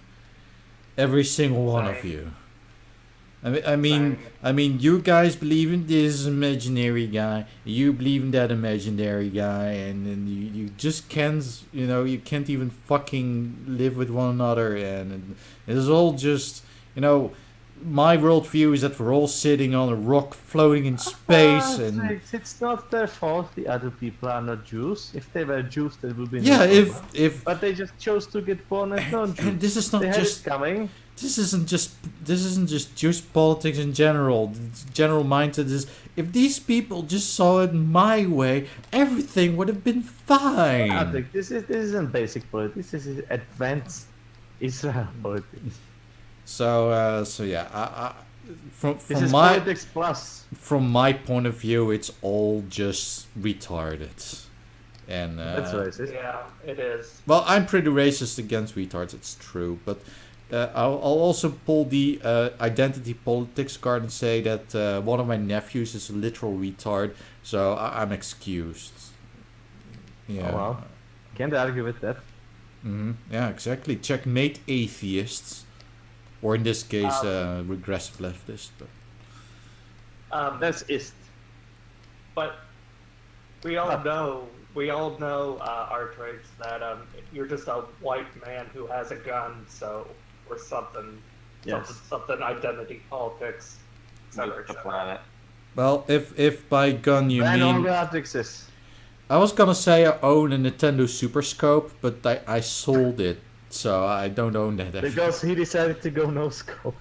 every single one of you. I mean, you guys believe in this imaginary guy, you believe in that imaginary guy, and then you just can't, you can't even fucking live with one another, and it's all just, my worldview is that we're all sitting on a rock floating in space, and it's not their fault the other people are not Jews. If they were Jews, they would be. Yeah, if but they just chose to get born as non-Jews. And this is not they just had it coming. This isn't just Jewish politics in general. The general mindset is, if these people just saw it my way, everything would have been fine. I think this isn't basic politics. This is advanced Israel politics. So yeah, from my politics plus. From my point of view, it's all just retarded, and That's racist. Yeah, it is. well, I'm pretty racist against retards. It's true, but. I'll also pull the identity politics card and say that one of my nephews is a literal retard, so I'm excused. Yeah. Oh, well, can't argue with that. Yeah, exactly. Checkmate atheists, or in this case, regressive leftists. But That's ist. But we all know, Artrix, that you're just a white man who has a gun, so. Or something, Yes. something identity politics, etc. The planet. well, if by gun you Ban all mean, the Artrixes. I was gonna say I own a Nintendo Super Scope, but I sold it, so I don't own that. Because he decided to go no scope.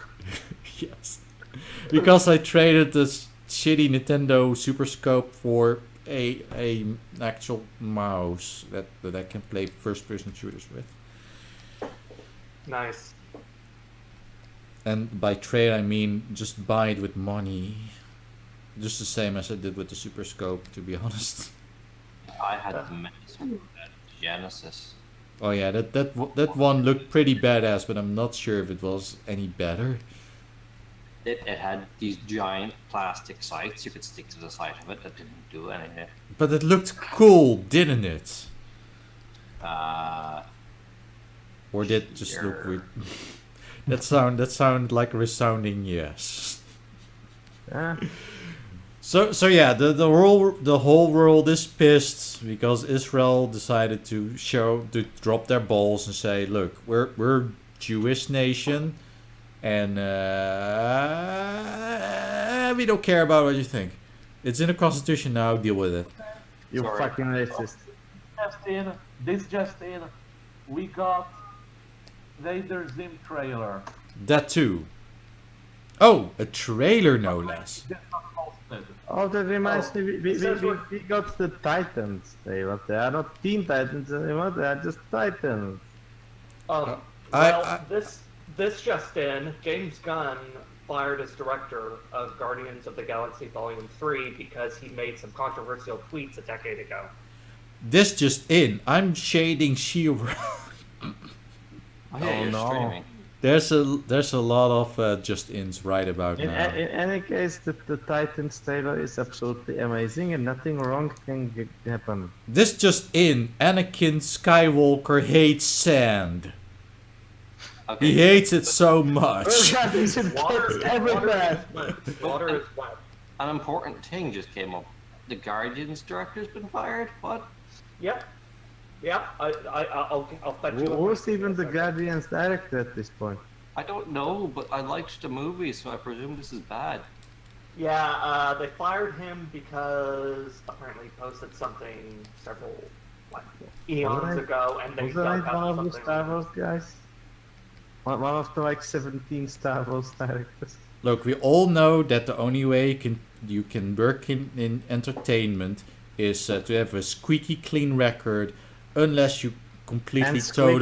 Yes, because I traded this shitty Nintendo Super Scope for a actual mouse that I can play first person shooters with. Nice. And by trade I mean just buy it with money, just the same as I did with the Super Scope, to be honest. I had the Genesis. Oh yeah, that one looked pretty badass, but I'm not sure if it was any better. It had these giant plastic sights. You could stick to the side of it. That didn't do anything. But it looked cool, didn't it? Or did it just look weird? That sounded like a resounding yes. Yeah. So yeah, the whole world is pissed because Israel decided to drop their balls and say, look, we're Jewish nation, and we don't care about what you think. It's in the constitution now. Deal with it. You fucking racist. Just in, we got Vader Zim trailer. That too. Oh, a trailer no less. Oh, that reminds me, we got the Titans. They are not Teen Titans anymore, they are just Titans. This just in, James Gunn fired as director of Guardians of the Galaxy Volume 3 because he made some controversial tweets a decade ago. This just in, I'm shading She-Ra. Oh no. There's a lot of just-ins right about now. In any case, the Titans trailer is absolutely amazing and nothing wrong can happen. This just in, Anakin Skywalker hates sand. Okay. He hates it so much. Water is wet. An important thing just came up. The Guardians director's been fired? What? Yep. I'll fetch you. Who's even the Guardians director at this point? I don't know, but I liked the movie, so I presume this is bad. Yeah, they fired him because apparently he posted something several eons ago, and they dug one up of the something. Star Wars guys? One of the 17 Star Wars directors. Look, we all know that the only way you can work in entertainment is to have a squeaky clean record, unless you completely toe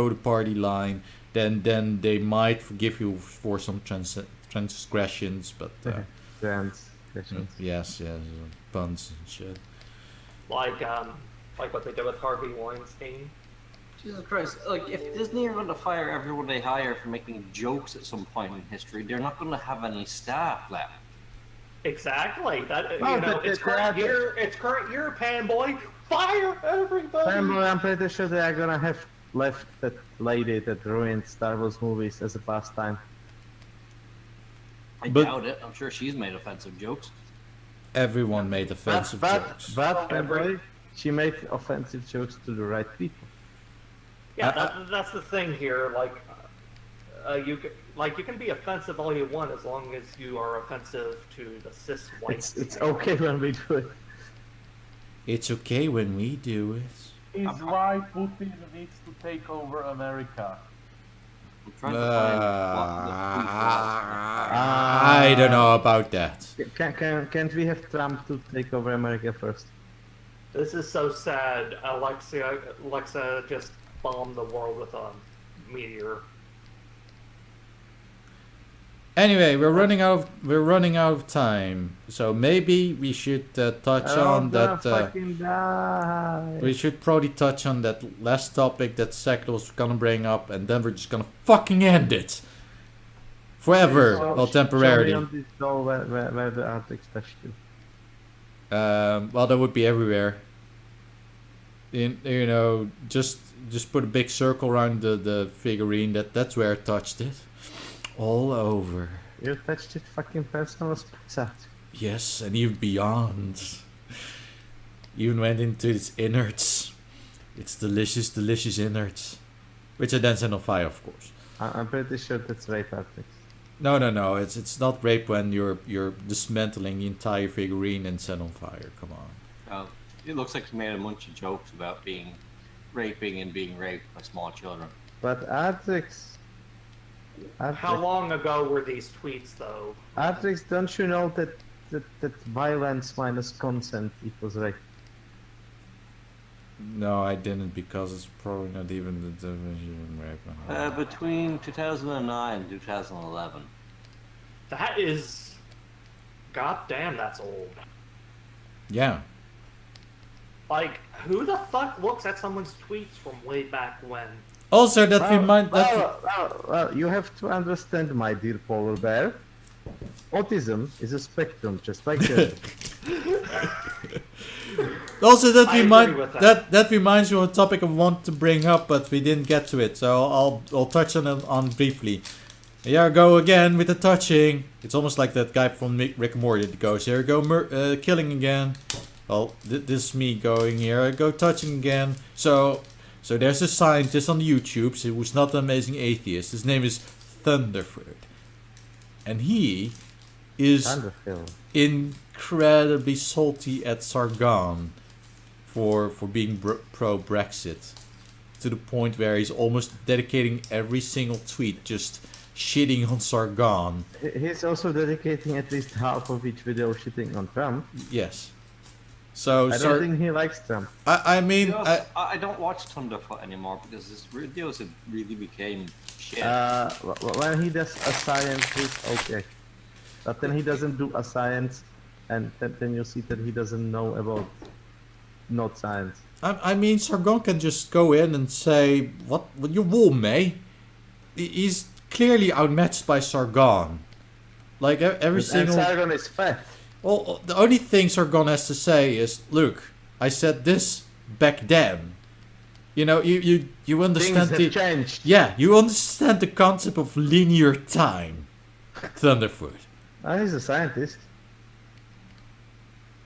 the party line. Then they might forgive you for some transgressions, but Transgressions. yes, puns and shit. Like what they did with Harvey Weinstein. Jesus Christ, like, if Disney are going to fire everyone they hire for making jokes at some point in history, they're not going to have any staff left. Exactly. It's current year, Panboy. Fire everybody. Panboy, I'm pretty sure they are gonna have left that lady that ruined Star Wars movies as a pastime. I doubt it. I'm sure she's made offensive jokes. Everyone made offensive jokes. But Panboy, she made offensive jokes to the right people. Yeah, that's the thing here. You can be offensive all you want as long as you are offensive to the cis whites. It's okay when we do it. It's okay when we do it. Is why Putin needs to take over America. I'm trying to find I don't know about that. Can't we have Trump to take over America first? This is so sad. Alexa just bombed the world with a meteor. Anyway, we're running out of time, so maybe we should touch on that. We should probably touch on that last topic that Sekele was gonna bring up, and then we're just gonna fucking end it forever, well, temporarily. Show me on this doll where the Artrix touched you. Well, that would be everywhere. Just put a big circle around the figurine. That's where I touched it. All over. You touched it fucking personal space out. Yes, and even beyond. Even went into its innards. Its delicious, delicious innards. Which I then set on fire, of course. I'm pretty sure that's rape, Artrix. No. It's not rape when you're dismantling the entire figurine and set on fire. Come on. It looks like he made a bunch of jokes about raping and being raped by small children. But Artrix, how long ago were these tweets, though? Artrix, don't you know that violence minus consent equals rape? No, I didn't, because it's probably not even the definition of rape. Between 2009 and 2011. That is... goddamn, that's old. Yeah. Like, who the fuck looks at someone's tweets from way back when? Also, that remind that. Well, you have to understand, my dear polar bear. Autism is a spectrum, just like Also, that I remind agree with that reminds me of a topic I want to bring up, but we didn't get to it, so I'll touch on it on briefly. Here I go again with the touching. It's almost like that guy from Rick and Morty that goes, here I go killing again. Well, this is me going here. I go touching again. So there's a scientist on YouTube who's not an amazing atheist. His name is Thunderfoot, and he is incredibly salty at Sargon for being pro Brexit, to the point where he's almost dedicating every single tweet just shitting on Sargon. He's also dedicating at least half of each video shitting on Trump. Yes. So I don't think he likes Trump. I mean, I don't watch Thunderfoot anymore because his videos have really became shit. When he does a science, he's okay. But then he doesn't do a science, and then you see that he doesn't know about not science. I mean, Sargon can just go in and say, what you warm me? He's clearly outmatched by Sargon. Like every single... And Sargon is fat. Well, the only thing Sargon has to say is, look, I said this back then. You know, you understand Things have changed. Yeah, you understand the concept of linear time, Thunderfoot. He's a scientist.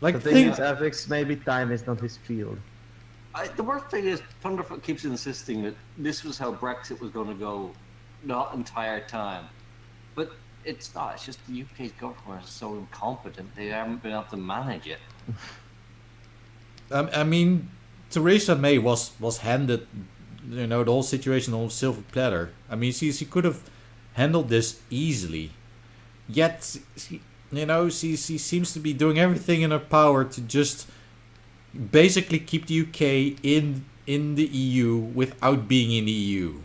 Like, the thing is, Artrix, maybe time is not his field. The worst thing is, Thunderfoot keeps insisting that this was how Brexit was going to go the entire time. But it's not. It's just the UK's government is so incompetent, they haven't been able to manage it. I mean, Theresa May was handed, you know, the whole situation on a silver platter. I mean, she could have handled this easily. Yet, she seems to be doing everything in her power to just basically keep the UK in the EU without being in the EU.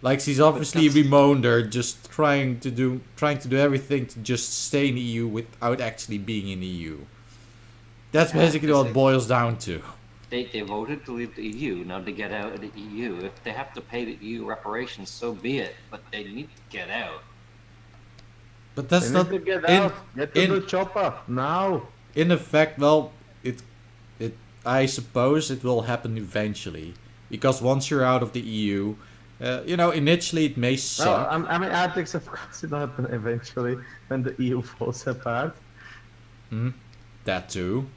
Like, she's obviously remainder, just trying to do everything to just stay in the EU without actually being in the EU. That's basically what it boils down to. They voted to leave the EU. Now to get out of the EU, if they have to pay the EU reparations, so be it. But they need to get out. But that's they not need to get out. Get to the chopper now. In effect, well, I suppose it will happen eventually, because once you're out of the EU, initially it may suck. Well, I mean, Artrix, of course, it will happen eventually when the EU falls apart. That too.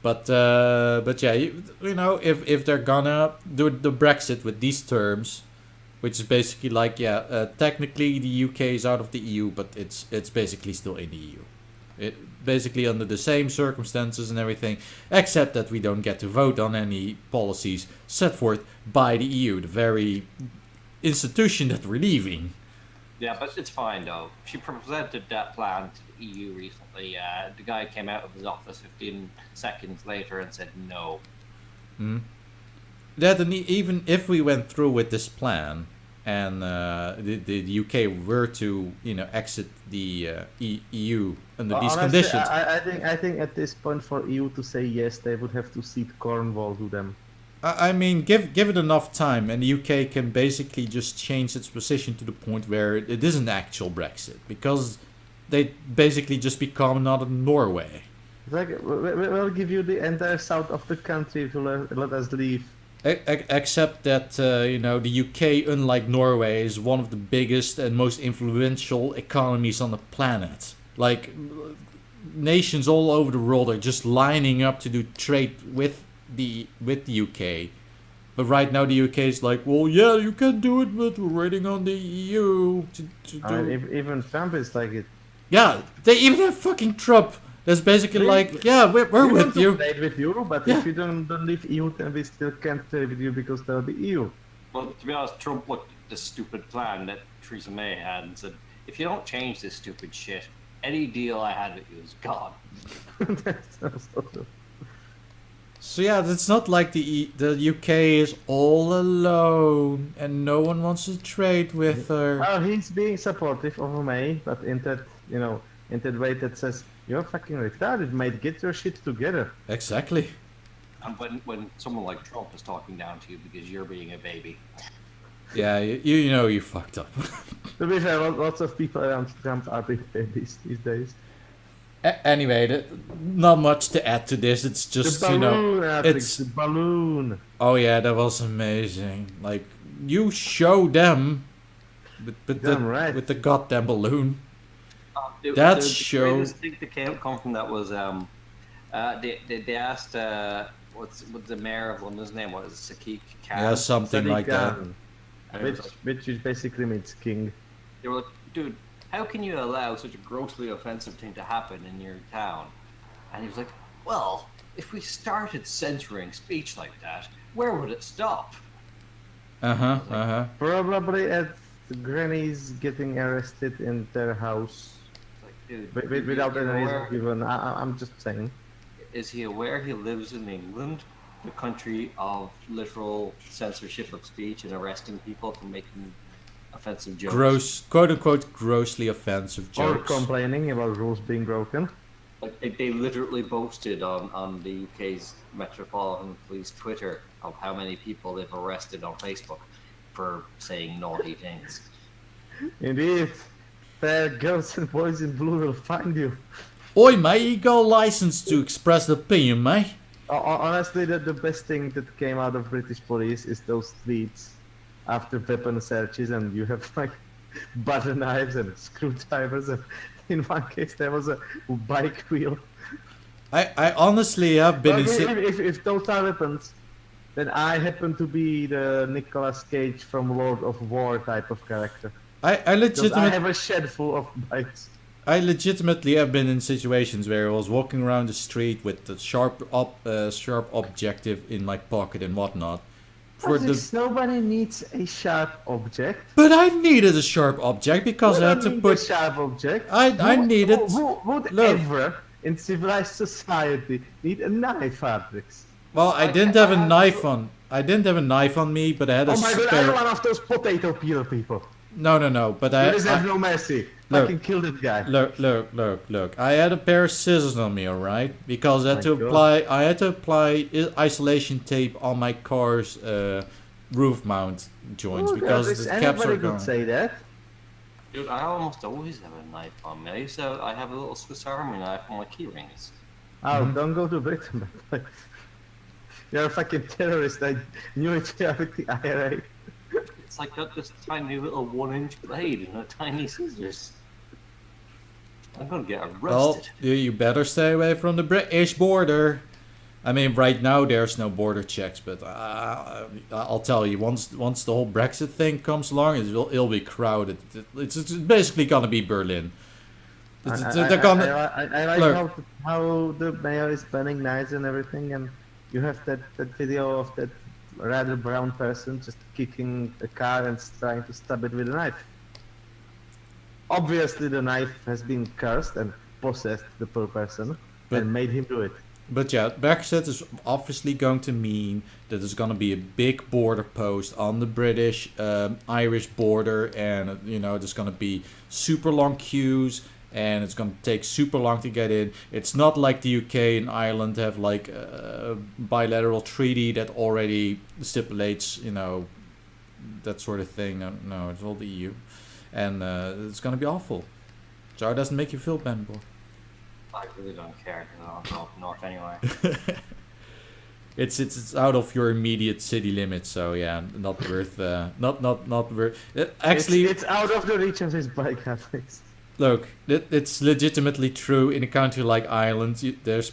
But yeah, if they're gonna do the Brexit with these terms, which is basically like, technically the UK is out of the EU, but it's basically still in the EU. It basically under the same circumstances and everything, except that we don't get to vote on any policies set forth by the EU, the very institution that we're leaving. Yeah, but it's fine though. She presented that plan to the EU recently. The guy came out of his office 15 seconds later and said no. That, and even if we went through with this plan and the UK were to exit the EU under these honestly, conditions, I think at this point for EU to say yes, they would have to cede Cornwall to them. I mean, give it enough time, and the UK can basically just change its position to the point where it is an actual Brexit, because they basically just become another Norway. It's like, we'll give you the entire south of the country if you let us leave. Except that, the UK, unlike Norway, is one of the biggest and most influential economies on the planet. Like, nations all over the world are just lining up to do trade with the UK. But right now the UK is like, well, yeah, you can do it, but we're waiting on the EU to do... Even Trump is like it. Yeah, they even have fucking Trump. That's basically like, yeah, we're with you. We trade with you, but if you don't leave EU, then we still can't trade with you because there'll be EU. Well, to be honest, Trump looked at this stupid plan that Theresa May had and said, if you don't change this stupid shit, any deal I had with you is gone. So yeah, it's not like the UK is all alone and no one wants to trade with her. Well, he's being supportive of May, but in that way that says, you're fucking retarded, mate, get your shit together. Exactly. And when someone like Trump is talking down to you because you're being a baby. Yeah, you know you fucked up. To be fair, lots of people around Trump are big babies these days. Anyway, not much to add to this. It's just, The balloon, it's... the balloon. Oh yeah, that was amazing. Like, you show them with the goddamn balloon. That show... The greatest thing that come from that was, they asked, what's the mayor of London's name? What is it? Sadiq Khan? Yeah, something Sadiq like that. Khan, which basically means king. They were like, dude, how can you allow such a grossly offensive thing to happen in your town? And he was like, well, if we started censoring speech like that, where would it stop? Probably at grannies getting arrested in their house. Like, dude, without any reason given. I'm just saying. Is he aware he lives in England, the country of literal censorship of speech and arresting people for making offensive jokes? Quote-unquote grossly offensive jokes. Or complaining about rules being broken. Like they literally boasted on the UK's Metropolitan Police Twitter of how many people they've arrested on Facebook for saying naughty things. Indeed. Fair girls and boys in blue will find you. Oi mate, you got a license to express the opinion, mate. Honestly, the best thing that came out of British police is those tweets after weapon searches, and you have like butter knives and screwdrivers, and in one case there was a bike wheel. I honestly have been if those are weapons, then I happen to be the Nicolas Cage from Lord of War type of character. I have a shed full of bikes. I legitimately have been in situations where I was walking around the street with the sharp objective in my pocket and whatnot. Nobody needs a sharp object. But I needed a sharp object because I had to put a sharp object. I needed. Would ever in civilized society need a knife, Artrix? Well, I didn't have a knife on. I didn't have a knife on me, but I had a spare. Oh my god! I'm one of those potato peeler people. No. But I have no mercy. Fucking kill that guy. Look. I had a pair of scissors on me, alright? Because I had to apply isolation tape on my car's roof mount joints because the caps are gone. Could say that. Dude, I almost always have a knife on me. I have a little Swiss Army knife on my key rings. Oh, don't go to Britain. You're a fucking terrorist. I knew it with the IRA. It's like got this tiny little 1-inch blade and a tiny scissors. I'm gonna get arrested. Well, you better stay away from the British border. I mean, right now there's no border checks, but I'll tell you, once the whole Brexit thing comes along, it'll be crowded. It's basically gonna be Berlin. I like how the mayor is banning knives and everything, and you have that video of that rather brown person just kicking a car and trying to stab it with a knife. Obviously the knife has been cursed and possessed the poor person and made him do it. But yeah, Brexit is obviously going to mean that there's going to be a big border post on the British Irish border, and there's going to be super long queues, and it's going to take super long to get in. It's not like the UK and Ireland have like a bilateral treaty that already stipulates, that sort of thing. No, it's all the EU. And it's going to be awful. So it doesn't make you feel bad, boy. I really don't care, because I'm up north anyway. It's out of your immediate city limits, so yeah, not worth, not worth. Actually, it's out of the reach of his bike Artrix. Look, it's legitimately true. In a country like Ireland, there's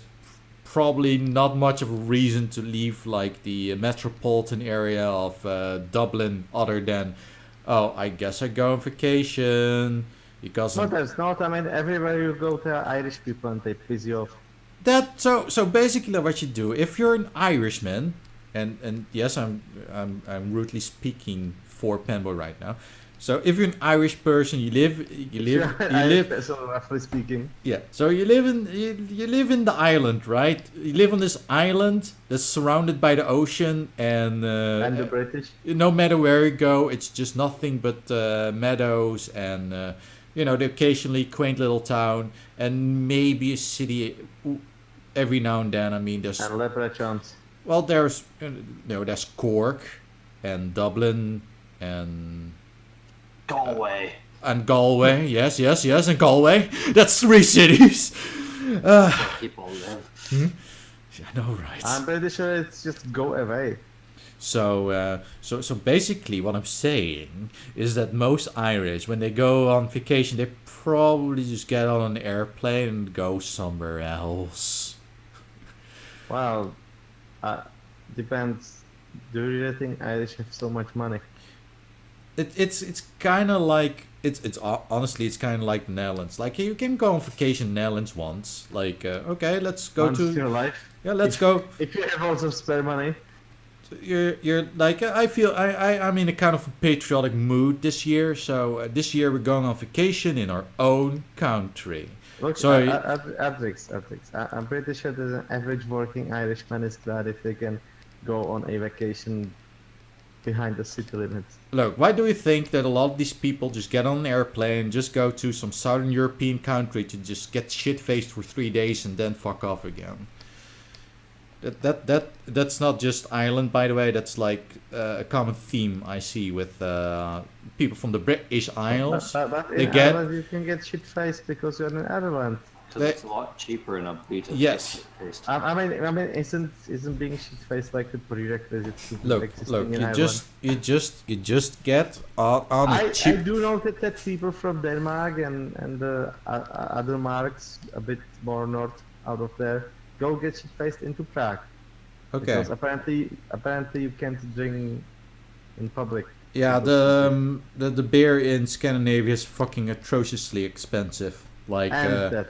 probably not much of a reason to leave like the metropolitan area of Dublin, other than, oh, I guess I go on vacation because. No, there's not. I mean, everywhere you go, there are Irish people, and they piss you off. So basically, what you do if you're an Irishman, and yes, I'm rudely speaking for Penboy right now. So if you're an Irish person, you live. Roughly speaking. Yeah. So you live in the island, right? You live on this island that's surrounded by the ocean, and the British. No matter where you go, it's just nothing but meadows and the occasionally quaint little town and maybe a city every now and then. I mean, there's and leprechauns. Well, there's Cork and Dublin. and Galway. and Galway. Yes, and Galway. That's 3 cities. People live. I know, right? I'm pretty sure it's just go away. So basically, what I'm saying is that most Irish, when they go on vacation, they probably just get on an airplane and go somewhere else. Well, depends. Do you really think Irish have so much money? It's kind of like it's honestly it's kind of like the Netherlands. Like you can go on vacation in the Netherlands once. Like okay, let's go Once in to your life. let's go. If you have also spare money. You're like I feel I'm in a kind of a patriotic mood this year. So this year we're going on vacation in our own country. Look, Sorry. Artrix. I'm pretty sure that an average working Irishman is glad if they can go on a vacation behind the city limits. Look, why do you think that a lot of these people just get on an airplane, just go to some southern European country to just get shit-faced for 3 days and then fuck off again? That's not just Ireland, by the way. That's like a common theme I see with people from the British Isles. But They in get- Ireland you can get shit-faced because you're in Ireland. Because it's a lot cheaper in a beta. Yes. I mean, isn't being shit-faced like the prerequisite to Look, existing in you Ireland? just get on a I cheap. do know that people from Denmark and the other marks a bit more north out of there go get shit-faced into Prague. Okay. Because apparently you can't drink in public. Yeah, the beer in Scandinavia is fucking atrociously expensive. Like And that.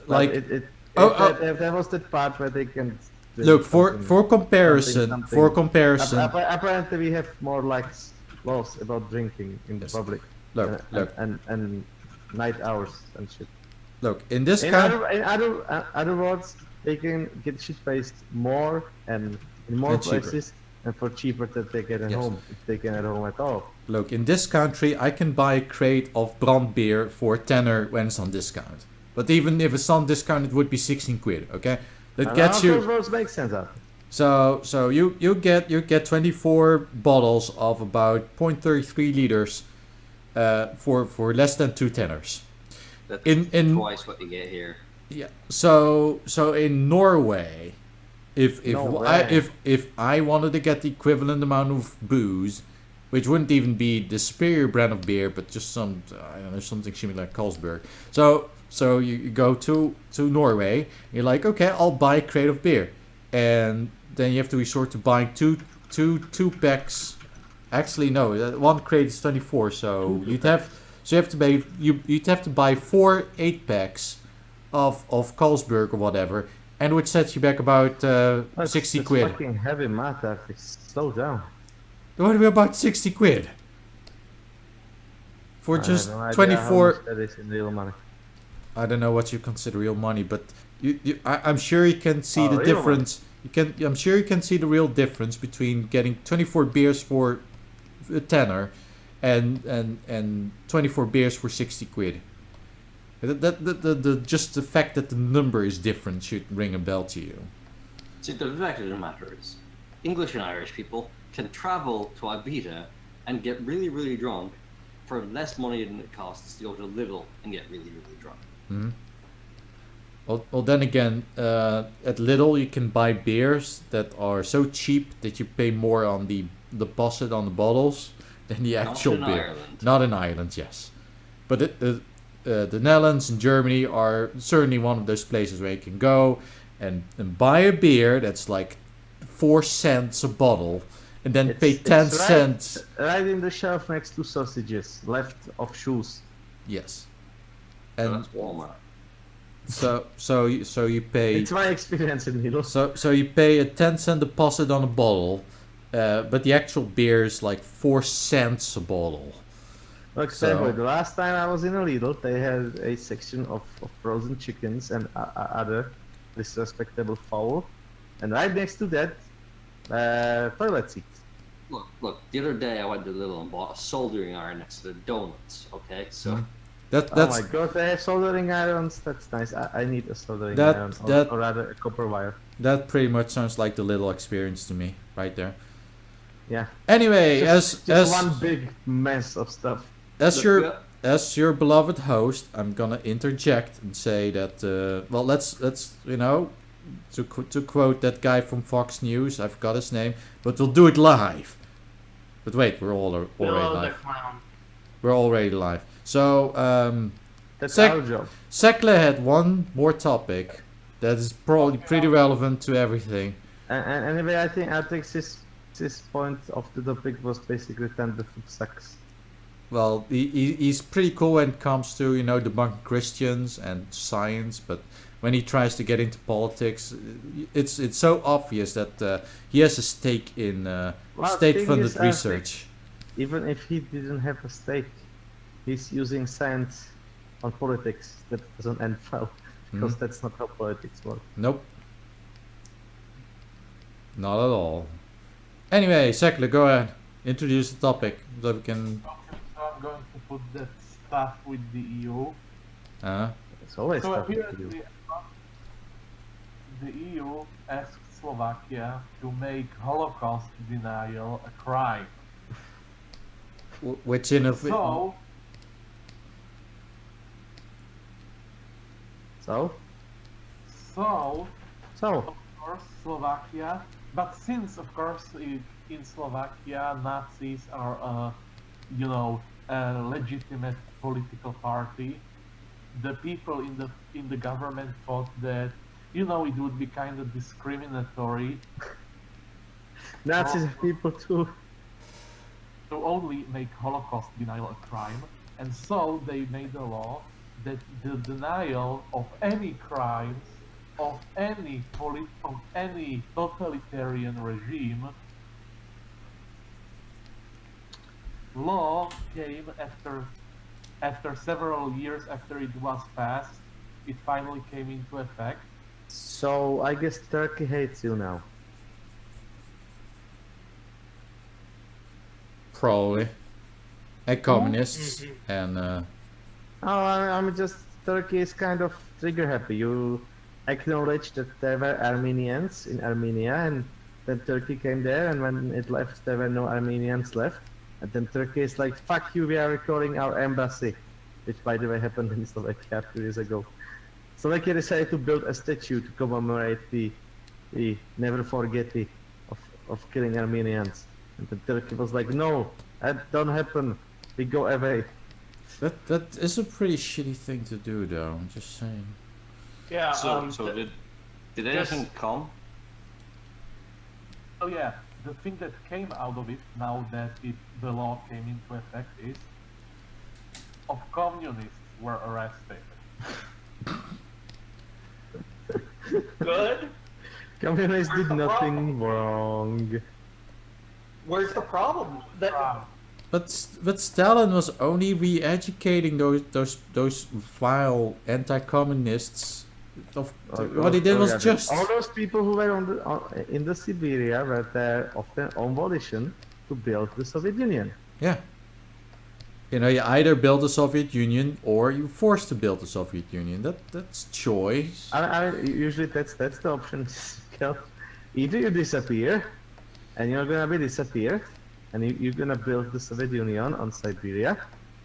like That was the part where they can. look for comparison. something. For comparison. Apparently, we have more laws about drinking in Yes. public. Look, look, and night hours and shit. look. In this In kind. other words, they can get shit faced more and in more And cheaper. places and for cheaper than they get at Yes. home, if they can at home at all. Look, in this country, I can buy a crate of brand beer for a tenner when it's on discount. But even if it's on discount, it would be 16 quid. Okay, that gets Those you. words make sense. So you get 24 bottles of about 0.33 liters, for less than 2 tenners. That's in- twice what you get here. Yeah. So in Norway, if I wanted to get the equivalent amount of booze, which wouldn't even be the superior brand of beer, but just some I don't know, something similar like Carlsberg. So you go to Norway, you're like, okay, I'll buy a crate of beer, and then you have to resort to buying two packs. Actually, no, one crate is 24, so you'd have to buy 4 8-packs of Carlsberg or whatever, and it would set you back about 60 That's quid. fucking heavy math. Slow down. What are we about 60 quid? For I just have no idea 24. how much that is in real money. I don't know what you consider real money, but I'm sure you can see Oh, the real difference. I'm sure you can see the real difference between getting 24 beers for a tenner and 24 beers for 60 quid. Just the fact that the number is different should ring a bell to you. See, the fact of the matter is, English and Irish people can travel to Ibiza and get really, really drunk for less money than it costs to go to Lidl and get really, really drunk. Mm-hmm. Well, then again, at Lidl you can buy beers that are so cheap that you pay more on the deposit on the bottles than the actual Not in beer. Ireland. Not in Ireland, yes. But the Netherlands and Germany are certainly one of those places where you can go and buy a beer that's like 4 cents a bottle, and then pay 10 cents. Right in the shelf next to sausages, left of shoes. Yes. So And that's Walmart. so you pay. It's my experience in Lidl. So you pay a 10-cent deposit on a bottle, but the actual beer is like 4 cents a bottle. Look, So- the last time I was in a Lidl, they had a section of frozen chickens and other disrespectable fowl, and right next to that, toilet seats. Look, the other day I went to Lidl and bought a soldering iron next to the donuts, okay? So, Mhm. Oh That's my god, they have soldering irons. That's nice. I need a soldering That- iron, or rather a copper wire. that pretty much sounds like the little experience to me, right there. Yeah. Anyway, Just as one big mess of stuff. as your beloved host, I'm gonna interject and say that well, let's to quote that guy from Fox News, I forgot his name, but we'll do it live. But wait, we're already live. Clown. We're already live. So That's our job. Sekele had one more topic that is probably pretty relevant to everything. And anyway, I think Artrix's point of the topic was basically Thunderfoot sucks. Well, he's pretty cool when it comes to, debunking Christians and science, but when he tries to get into politics, it's so obvious that he has a stake in state-funded research. Even if he didn't have a stake, he's using science on politics. That doesn't end well, because that's not how politics work. Nope. Not at all. Anyway, Sekele, go ahead. Introduce the topic so we can... So I'm going to put that stuff with the EU. It's always So stuff with apparently, the EU asked Slovakia to make Holocaust denial a crime. Which in a... So, of course, Slovakia, but since, of course, in Slovakia, Nazis are, a legitimate political party, the people in the government thought that, it would be kind of discriminatory Nazis are people too. to only make Holocaust denial a crime, and so they made a law that the denial of any crimes of any totalitarian regime law came after several years after it was passed. It finally came into effect. So I guess Turkey hates you now. Probably. And communists and... I'm just... Turkey is kind of trigger happy. You acknowledge that there were Armenians in Armenia, and then Turkey came there, and when it left there were no Armenians left. And then Turkey is like, fuck you, we are recalling our embassy. Which by the way happened in Slovakia a few years ago. Slovakia decided to build a statue to commemorate the never forget of killing Armenians. And then Turkey was like, no, that don't happen. We go away. That is a pretty shitty thing to do, though. I'm just saying. Yeah. So did anything come? Oh yeah, the thing that came out of it now that the law came into effect is of communists were arrested. Good. Communists Where's did the nothing problem? wrong. Where's the problem? But Stalin was only re-educating those vile anti-communists. What he did was just... all those people who were in the Siberia were there of their own volition to build the Soviet Union. Yeah. You either build the Soviet Union or you're forced to build the Soviet Union. That's choice. I mean, usually that's the option. Either you disappear, and you're gonna be disappeared, and you're gonna build the Soviet Union on Siberia,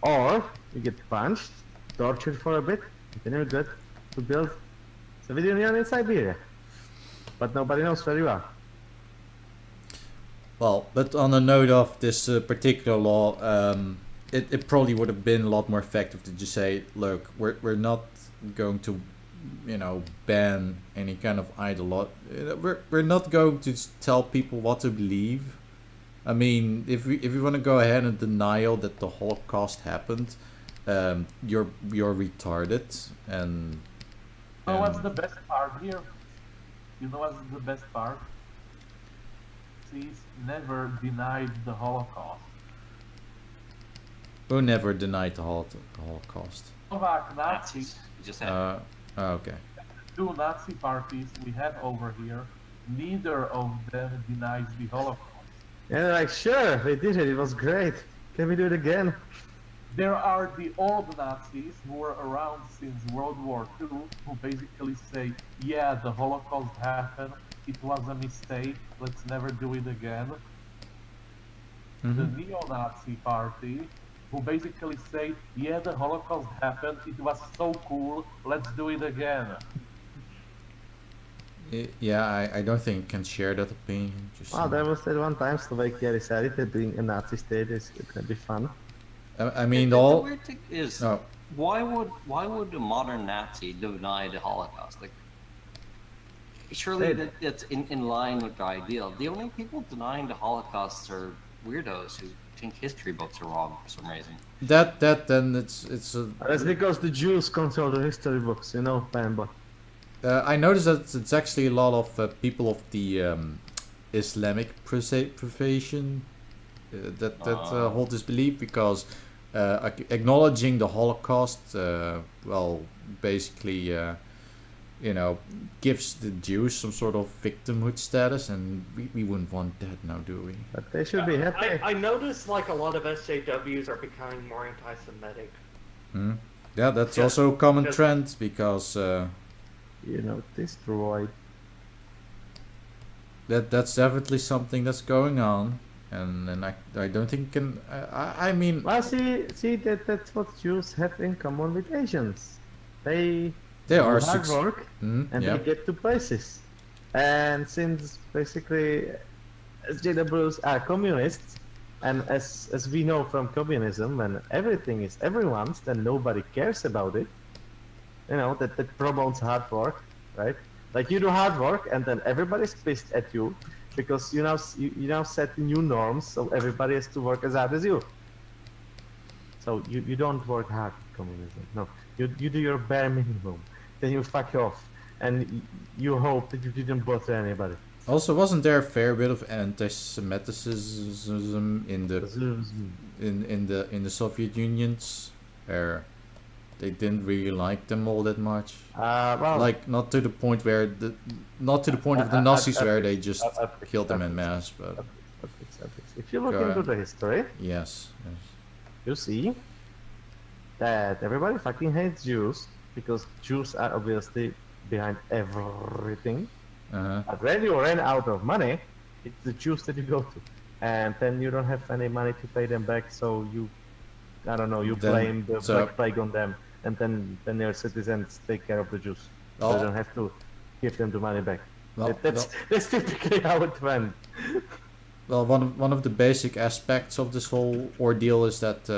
or you get punched, tortured for a bit, and then you're good to build Soviet Union in Siberia. But nobody knows where you are. Well, but on the note of this particular law, it probably would have been a lot more effective to just say, look, we're not going to, ban any kind of ideology. We're not going to tell people what to believe. I mean, if we want to go ahead and denial that the Holocaust happened, you're retarded and. You know what's the best part here? You know what's the best part? Nazis never denied the Holocaust. Who never denied the Holocaust? Slovak Nazis, You just had Okay. two Nazi parties we have over here, neither of them denies the Holocaust. And they're like, sure, we did it. It was great. Can we do it again? There are the old Nazis who were around since World War II who basically say, yeah, the Holocaust happened, it was a mistake, let's never do it again. the neo-Nazi party, who basically say, yeah, the Holocaust happened, it was so cool, let's do it again. Yeah, I don't think I can share that opinion. Well, there was that one time Slovakia decided that being a Nazi state is gonna be fun. I mean, the all. weird thing is, Oh. why would a modern Nazi deny the Holocaust? Like, surely that's in line with the ideal. The only people denying the Holocaust are weirdos who think history books are wrong for some reason. Then it's a. That's because the Jews control the history books, you know, Pamba. I noticed that it's actually a lot of people of the Islamic profession that hold this belief, because acknowledging the Holocaust, well, basically, gives the Jews some sort of victimhood status, and we wouldn't want that now, do we? But they should be happy. I noticed like a lot of SJWs are becoming more anti-Semitic. Yeah, that's also a common trend, because Destroyed. that's definitely something that's going on, and I don't think I mean. Well, see that's what Jews have in common with Asians. They are hard work and yeah. they get to places. And since basically SJWs are communists, and as we know from communism, when everything is everyone's, then nobody cares about it. That promotes hard work, right? Like you do hard work, and then everybody's pissed at you because you now set new norms, so everybody has to work as hard as you. So you don't work hard in communism. No, you do your bare minimum. Then you fuck off, and you hope that you didn't bother anybody. Also, wasn't there a fair bit of anti-Semitism in the Soviet Unions, where they didn't really like them all that much? Well, like not to the point of the Nazis where they just killed them en masse, but if you look into the history, yes, you see that everybody fucking hates Jews because Jews are obviously behind everything. But when you ran out of money, it's the Jews that you go to, and then you don't have any money to pay them back, so you blame the Black Plague on them, and then their citizens take care of the Jews. So you don't have to give them the money back. That's typically how it went. Well, one of the basic aspects of this whole ordeal is that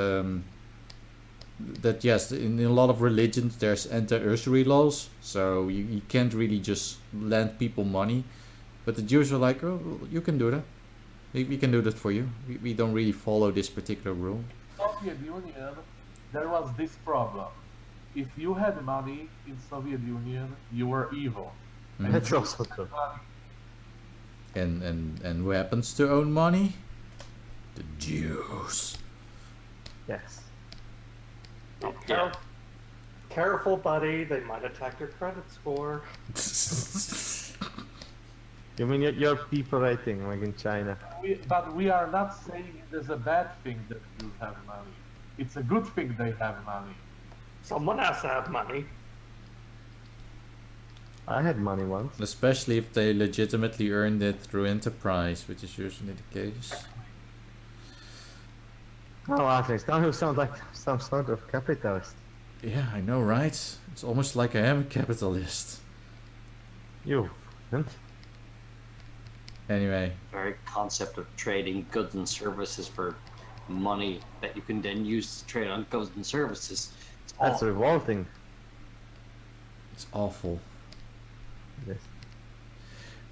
yes, in a lot of religions there's anti-usury laws, so you can't really just lend people money. But the Jews are like, oh, you can do that. We can do that for you. We don't really follow this particular rule. Soviet Union, there was this problem. If you had money in Soviet Union, you were evil. That's also true. And who happens to own money? The Jews. Yes. Careful, buddy. They might attack your credit score. You mean your people rating, like in China? But we are not saying it is a bad thing that Jews have money. It's a good thing they have money. Someone has to have money. I had money once. Especially if they legitimately earned it through enterprise, which is usually the case. Oh, Artrix, don't you sound like some sort of capitalist? Yeah, I know, right? It's almost like I am a capitalist. You, and anyway. Very concept of trading goods and services for money that you can then use to trade on goods and services. That's revolting. It's awful. Yes.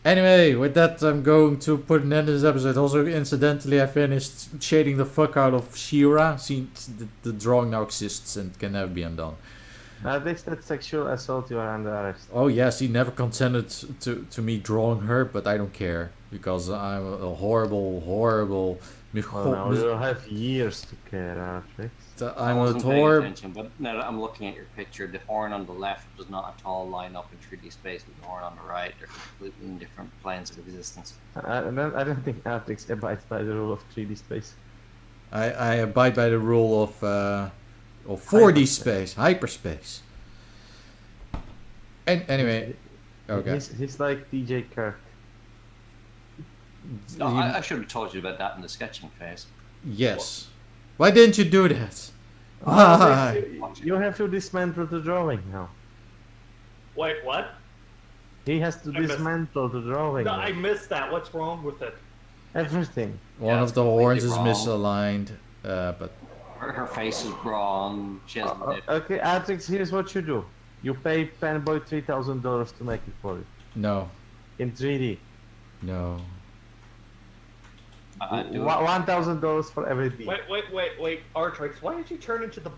Anyway, with that, I'm going to put an end to this episode. Also, incidentally, I finished shading the fuck out of She-Ra. Since the drawing now exists and can never be undone. At least that sexual assault, you are under arrest. Oh yes, he never consented to me drawing her, but I don't care because I'm a horrible. Well, now you'll have years to care, Artrix. I'm a a horrible. But now that I'm looking at your picture, the horn on the left does not at all line up in 3D space with the horn on the right. They're completely in different planes of existence. I don't think Artrix abides by the rule of 3D space. I abide by the rule of 4D space, hyperspace. And anyway, okay. He's like DJ Kirk. No, I should have told you about that in the sketching phase. Yes. Why didn't you do that? Why? You have to dismantle the drawing now. Wait, what? He has to I missed- dismantle the drawing. No, now. I missed that. What's wrong with it? Everything. One Yeah, of the it's horns is completely misaligned, but Her face is wrong. She has Okay, Artrix, here's what you do. You pay Penboy $3,000 to make it for you. no, In 3D. no. $1,000 for every beat. Wait, Artrix, why did you turn into the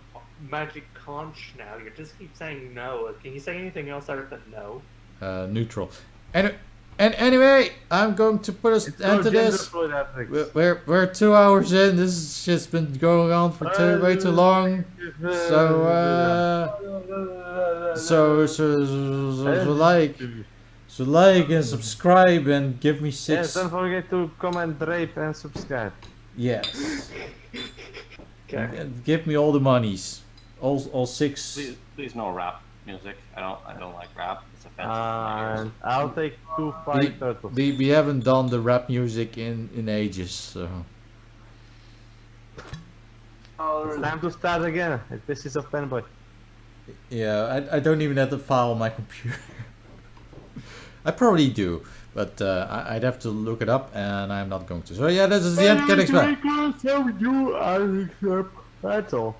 magic conch now? You just keep saying no. Can you say anything else other than no? Neutral. And anyway, I'm going to put us It's end to no gender this. fluid, Artrix. We're 2 hours in. This has just been going on for way too long. So like and subscribe and give me Yes, 6. don't forget to comment, rate, and subscribe. Yes. Okay. And give me all the monies. All 6. Please no rap music. I don't like rap. It's offensive. And I'll take 2 fire turtles. We haven't done the rap music in ages, so It's time to start again. This is a Penboy. yeah, I don't even have the file on my computer. I probably do, but I'd have to look it up, and I'm not going to. So yeah, this is the end. Get next time. So you are, that's all.